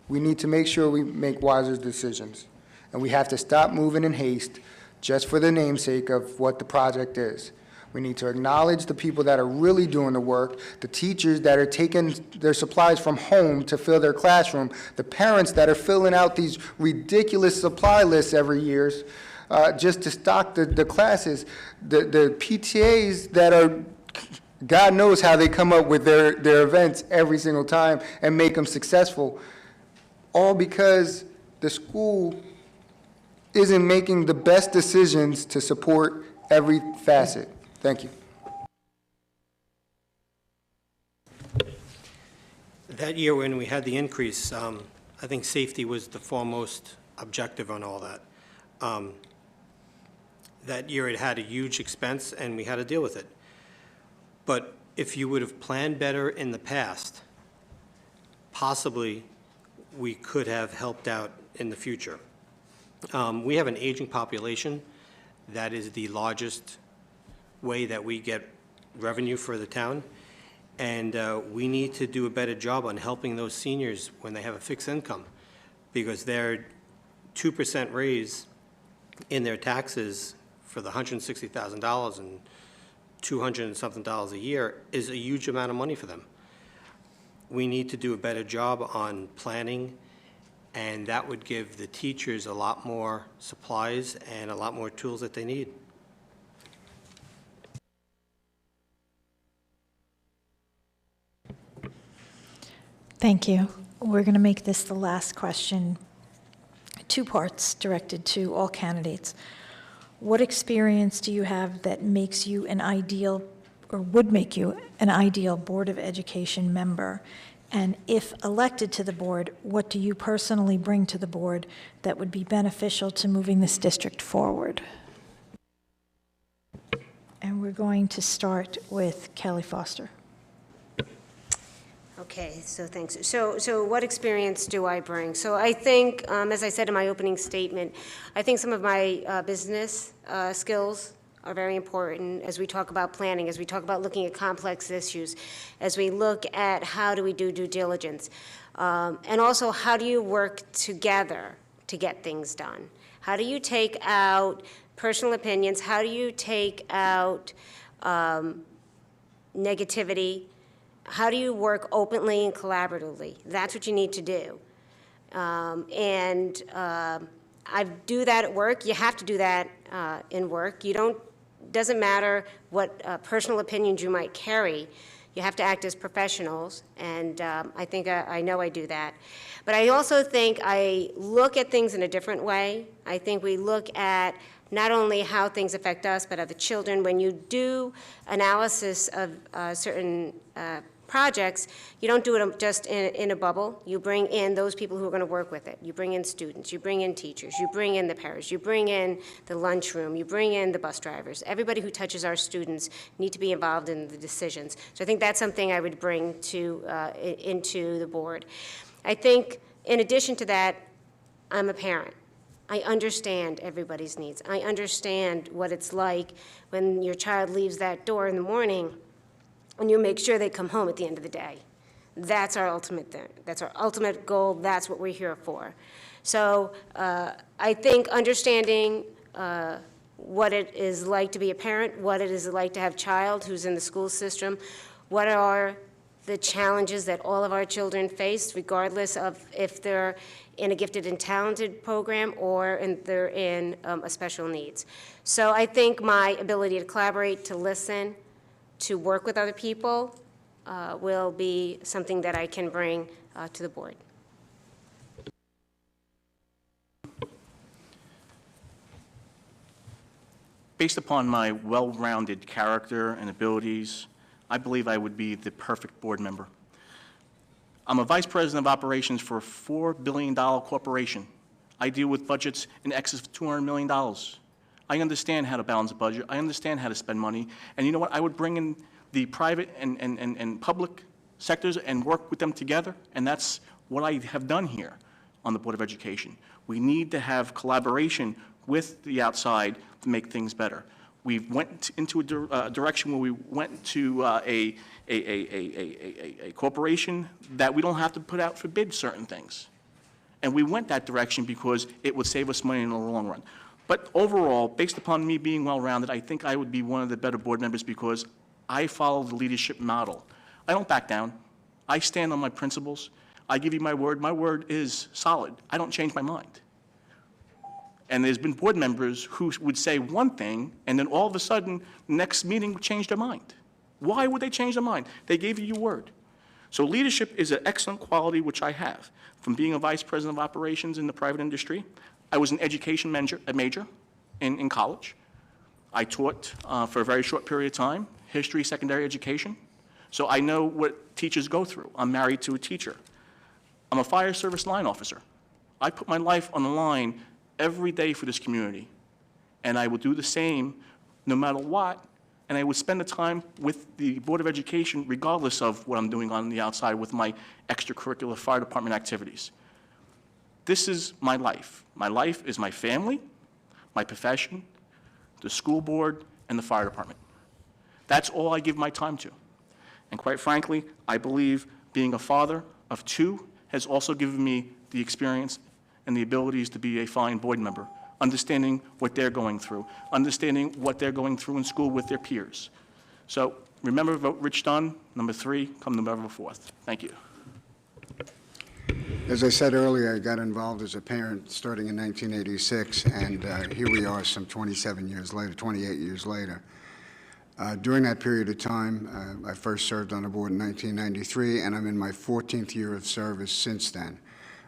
We need to make sure we make wiser decisions. And we have to stop moving in haste just for the namesake of what the project is. We need to acknowledge the people that are really doing the work, the teachers that are taking their supplies from home to fill their classroom, the parents that are filling out these ridiculous supply lists every year just to stock the classes, the PTAs that are, God knows how they come up with their events every single time and make them successful, all because the school isn't making the best decisions to support every facet. Thank you. That year when we had the increase, I think safety was the foremost objective on all that. That year it had a huge expense and we had to deal with it. But if you would have planned better in the past, possibly we could have helped out in the future. We have an aging population. That is the largest way that we get revenue for the town. And we need to do a better job on helping those seniors when they have a fixed income, because their 2% raise in their taxes for the $160,000 and $200 and something a year is a huge amount of money for them. We need to do a better job on planning, and that would give the teachers a lot more supplies and a lot more tools that they need. Thank you. We're going to make this the last question. 2 parts directed to all candidates. What experience do you have that makes you an ideal, or would make you an ideal Board of Education member? And if elected to the board, what do you personally bring to the board that would be beneficial to moving this district forward? And we're going to start with Kelly Foster. Okay, so thanks. So what experience do I bring? So I think, as I said in my opening statement, I think some of my business skills are very important as we talk about planning, as we talk about looking at complex issues, as we look at how do we do due diligence, and also how do you work together to get things done? How do you take out personal opinions? How do you take out negativity? How do you work openly and collaboratively? That's what you need to do. I do that at work. You have to do that in work. Doesn't matter what personal opinions you might carry. You have to act as professionals, and I think I know I do that. But I also think I look at things in a different way. I think we look at not only how things affect us, but other children. When you do analysis of certain projects, you don't do it just in a bubble. You bring in those people who are going to work with it. You bring in students, you bring in teachers, you bring in the parents, you bring in the lunchroom, you bring in the bus drivers. Everybody who touches our students need to be involved in the decisions. So I think that's something I would bring into the board. I think in addition to that, I'm a parent. I understand everybody's needs. I understand what it's like when your child leaves that door in the morning and you make sure they come home at the end of the day. That's our ultimate thing. That's our ultimate goal. That's what we're here for. So I think understanding what it is like to be a parent, what it is like to have a child who's in the school system, what are the challenges that all of our children face, regardless of if they're in a gifted and talented program or they're in a special needs. So I think my ability to collaborate, to listen, to work with other people will be something that I can bring to the board. Based upon my well-rounded character and abilities, I believe I would be the perfect board member. I'm a vice president of operations for a $4 billion corporation. I deal with budgets in excess of $200 million. I understand how to balance a budget. I understand how to spend money. And you know what? I would bring in the private and public sectors and work with them together, and that's what I have done here on the Board of Education. We need to have collaboration with the outside to make things better. We went into a direction where we went to a corporation that we don't have to put out for bid certain things. And we went that direction because it would save us money in the long run. But overall, based upon me being well-rounded, I think I would be one of the better board members because I follow the leadership model. I don't back down. I stand on my principles. I give you my word. My word is solid. I don't change my mind. And there's been board members who would say one thing, and then all of a sudden, next meeting would change their mind. Why would they change their mind? They gave you your word. So leadership is an excellent quality, which I have. From being a vice president of operations in the private industry, I was an education major in college. I taught for a very short period of time, history, secondary education. So I know what teachers go through. I'm married to a teacher. I'm a fire service line officer. I put my life on the line every day for this community. And I will do the same no matter what. And I would spend the time with the Board of Education regardless of what I'm doing on the outside with my extracurricular fire department activities. This is my life. My life is my family, my profession, the school board, and the fire department. That's all I give my time to. And quite frankly, I believe being a father of two has also given me the experience and the abilities to be a fine board member, understanding what they're going through, understanding what they're going through in school with their peers. So remember, vote Rich Dunn, number 3, come November 4th. Thank you. As I said earlier, I got involved as a parent starting in 1986, and here we are some 28 years later. During that period of time, I first served on the board in 1993, and I'm in my 14th year of service since then.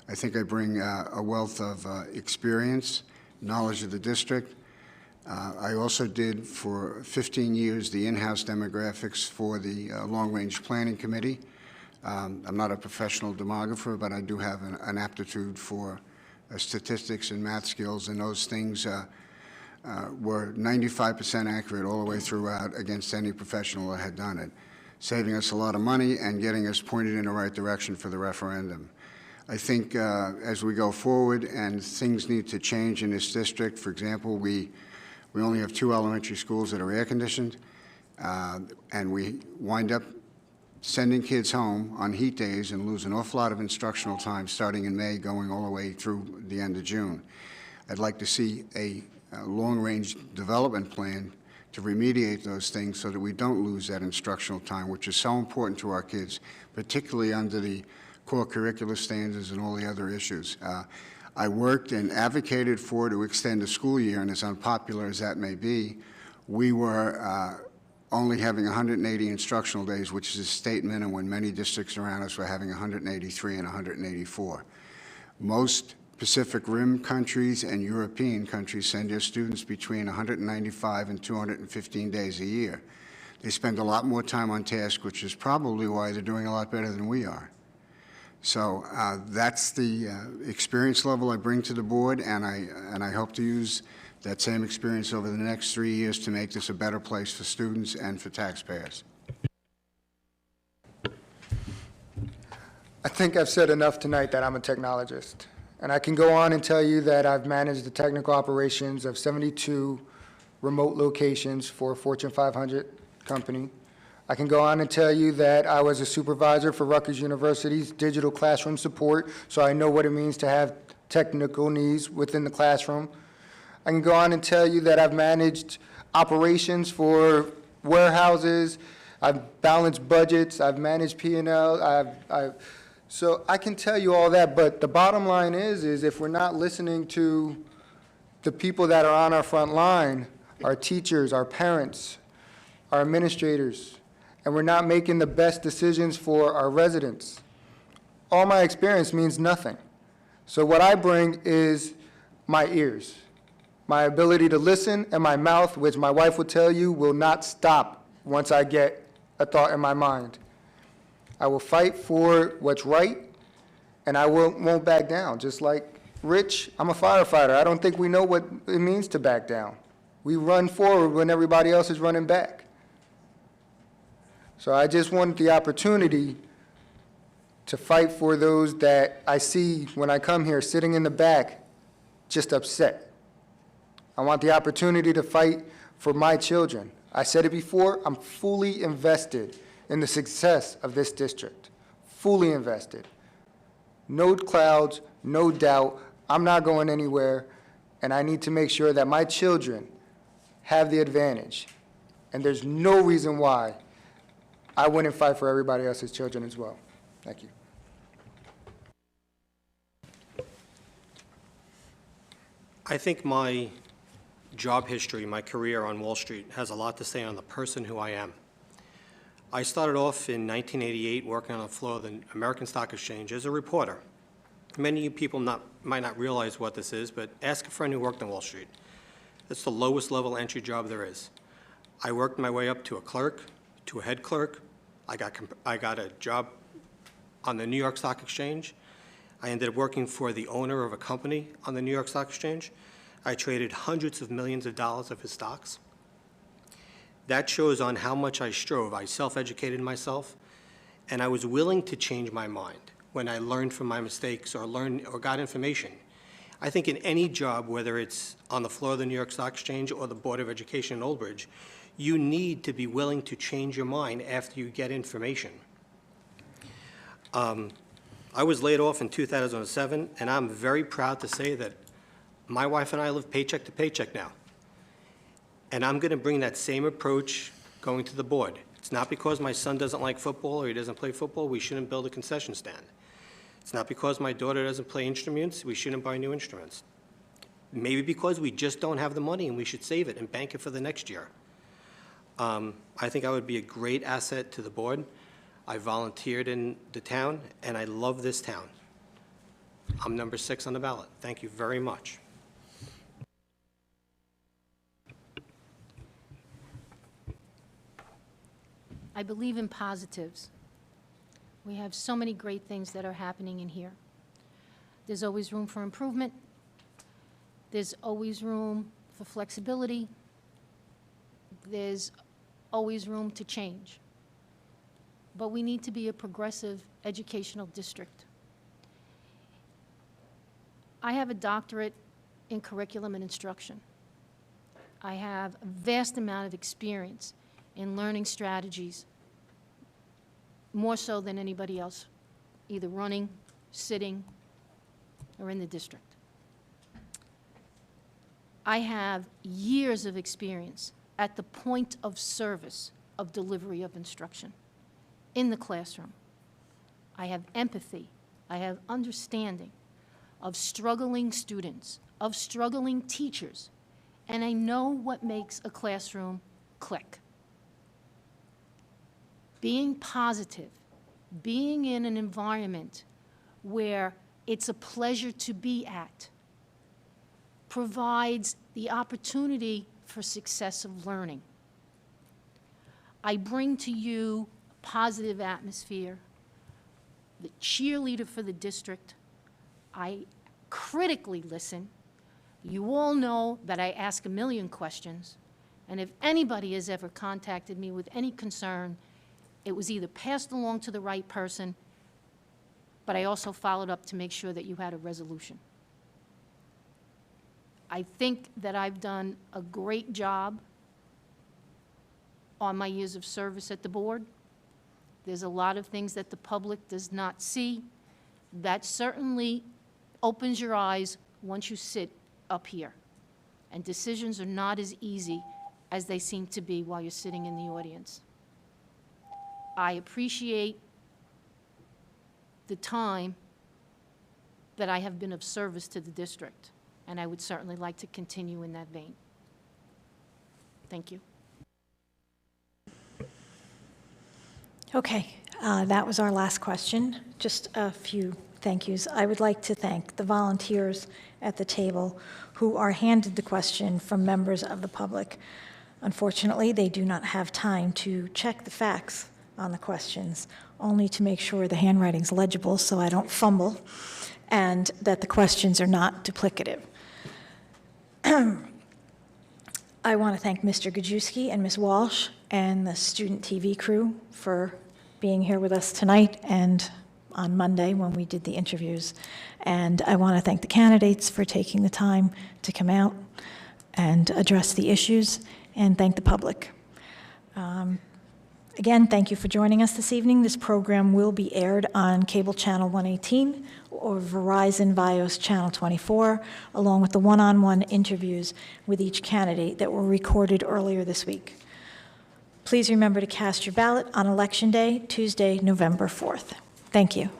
I think I bring a wealth of experience, knowledge of the district. I also did for 15 years the in-house demographics for the Long-Range Planning Committee. I'm not a professional demographer, but I do have an aptitude for statistics and math skills, and those things were 95% accurate all the way throughout against any professional that had done it, saving us a lot of money and getting us pointed in the right direction for the referendum. I think as we go forward and things need to change in this district, for example, we only have 2 elementary schools that are air-conditioned, and we wind up sending kids home on heat days and lose an awful lot of instructional time starting in May going all the way through the end of June. I'd like to see a long-range development plan to remediate those things so that we don't lose that instructional time, which is so important to our kids, particularly under the core curricular standards and all the other issues. I worked and advocated for to extend the school year, and as unpopular as that may be, we were only having 180 instructional days, which is a state minimum, when many districts around us were having 183 and 184. Most Pacific Rim countries and European countries send their students between 195 and 215 days a year. They spend a lot more time on task, which is probably why they're doing a lot better than we are. So that's the experience level I bring to the board, and I hope to use that same experience over the next 3 years to make this a better place for students and for taxpayers. I think I've said enough tonight that I'm a technologist. And I can go on and tell you that I've managed the technical operations of 72 remote locations for a Fortune 500 company. I can go on and tell you that I was a supervisor for Rutgers University's digital classroom support, so I know what it means to have technical needs within the classroom. I can go on and tell you that I've managed operations for warehouses, I've balanced budgets, I've managed P&L, so I can tell you all that, but the bottom line is if we're not listening to the people that are on our front line, our teachers, our parents, our administrators, and we're not making the best decisions for our residents, all my experience means nothing. So what I bring is my ears, my ability to listen, and my mouth, which my wife will tell you will not stop once I get a thought in my mind. I will fight for what's right, and I won't back down. Just like Rich, I'm a firefighter. I don't think we know what it means to back down. We run forward when everybody else is running back. So I just wanted the opportunity to fight for those that I see when I come here sitting in the back, just upset. I want the opportunity to fight for my children. I said it before, I'm fully invested in the success of this district, fully invested. No clouds, no doubt, I'm not going anywhere, and I need to make sure that my children have the advantage. And there's no reason why I wouldn't fight for everybody else's children as well. Thank you. I think my job history, my career on Wall Street has a lot to say on the person who I am. I started off in 1988 working on the floor of the American Stock Exchange as a reporter. Many people might not realize what this is, but ask a friend who worked on Wall Street. It's the lowest level entry job there is. I worked my way up to a clerk, to a head clerk. I got a job on the New York Stock Exchange. I ended up working for the owner of a company on the New York Stock Exchange. I traded hundreds of millions of dollars of his stocks. That shows on how much I strove. I self-educated myself, and I was willing to change my mind when I learned from my mistakes or got information. I think in any job, whether it's on the floor of the New York Stock Exchange or the Board of Education in Old Bridge, You need to be willing to change your mind after you get information. I was laid off in 2007, and I'm very proud to say that my wife and I live paycheck to paycheck now. And I'm going to bring that same approach going to the board. It's not because my son doesn't like football or he doesn't play football, we shouldn't build a concession stand. It's not because my daughter doesn't play instruments, we shouldn't buy new instruments. Maybe because we just don't have the money and we should save it and bank it for the next year. I think I would be a great asset to the board. I volunteered in the town, and I love this town. I'm number 6 on the ballot. Thank you very much. I believe in positives. We have so many great things that are happening in here. There's always room for improvement. There's always room for flexibility. There's always room to change. But we need to be a progressive educational district. I have a doctorate in curriculum and instruction. I have a vast amount of experience in learning strategies, more so than anybody else, either running, sitting, or in the district. I have years of experience at the point of service of delivery of instruction in the classroom. I have empathy, I have understanding of struggling students, of struggling teachers, and I know what makes a classroom click. Being positive, being in an environment where it's a pleasure to be at, provides the opportunity for success of learning. I bring to you a positive atmosphere, the cheerleader for the district. I critically listen. You all know that I ask a million questions, and if anybody has ever contacted me with any concern, it was either passed along to the right person, but I also followed up to make sure that you had a resolution. I think that I've done a great job on my years of service at the board. There's a lot of things that the public does not see. That certainly opens your eyes once you sit up here. And decisions are not as easy as they seem to be while you're sitting in the audience. I appreciate the time that I have been of service to the district, and I would certainly like to continue in that vein. Thank you. Okay, that was our last question. Just a few thank yous. I would like to thank the volunteers at the table who are handed the question from members of the public. Unfortunately, they do not have time to check the facts on the questions, only to make sure the handwriting's legible so I don't fumble, and that the questions are not duplicative. I want to thank Mr. Gajewski and Ms. Walsh and the student TV crew for being here with us tonight and on Monday when we did the interviews. And I want to thank the candidates for taking the time to come out and address the issues, and thank the public. Again, thank you for joining us this evening. This program will be aired on Cable Channel 118 or Verizon Vios Channel 24, along with the one-on-one interviews with each candidate that were recorded earlier this week. Please remember to cast your ballot on Election Day, Tuesday, November 4th. Thank you.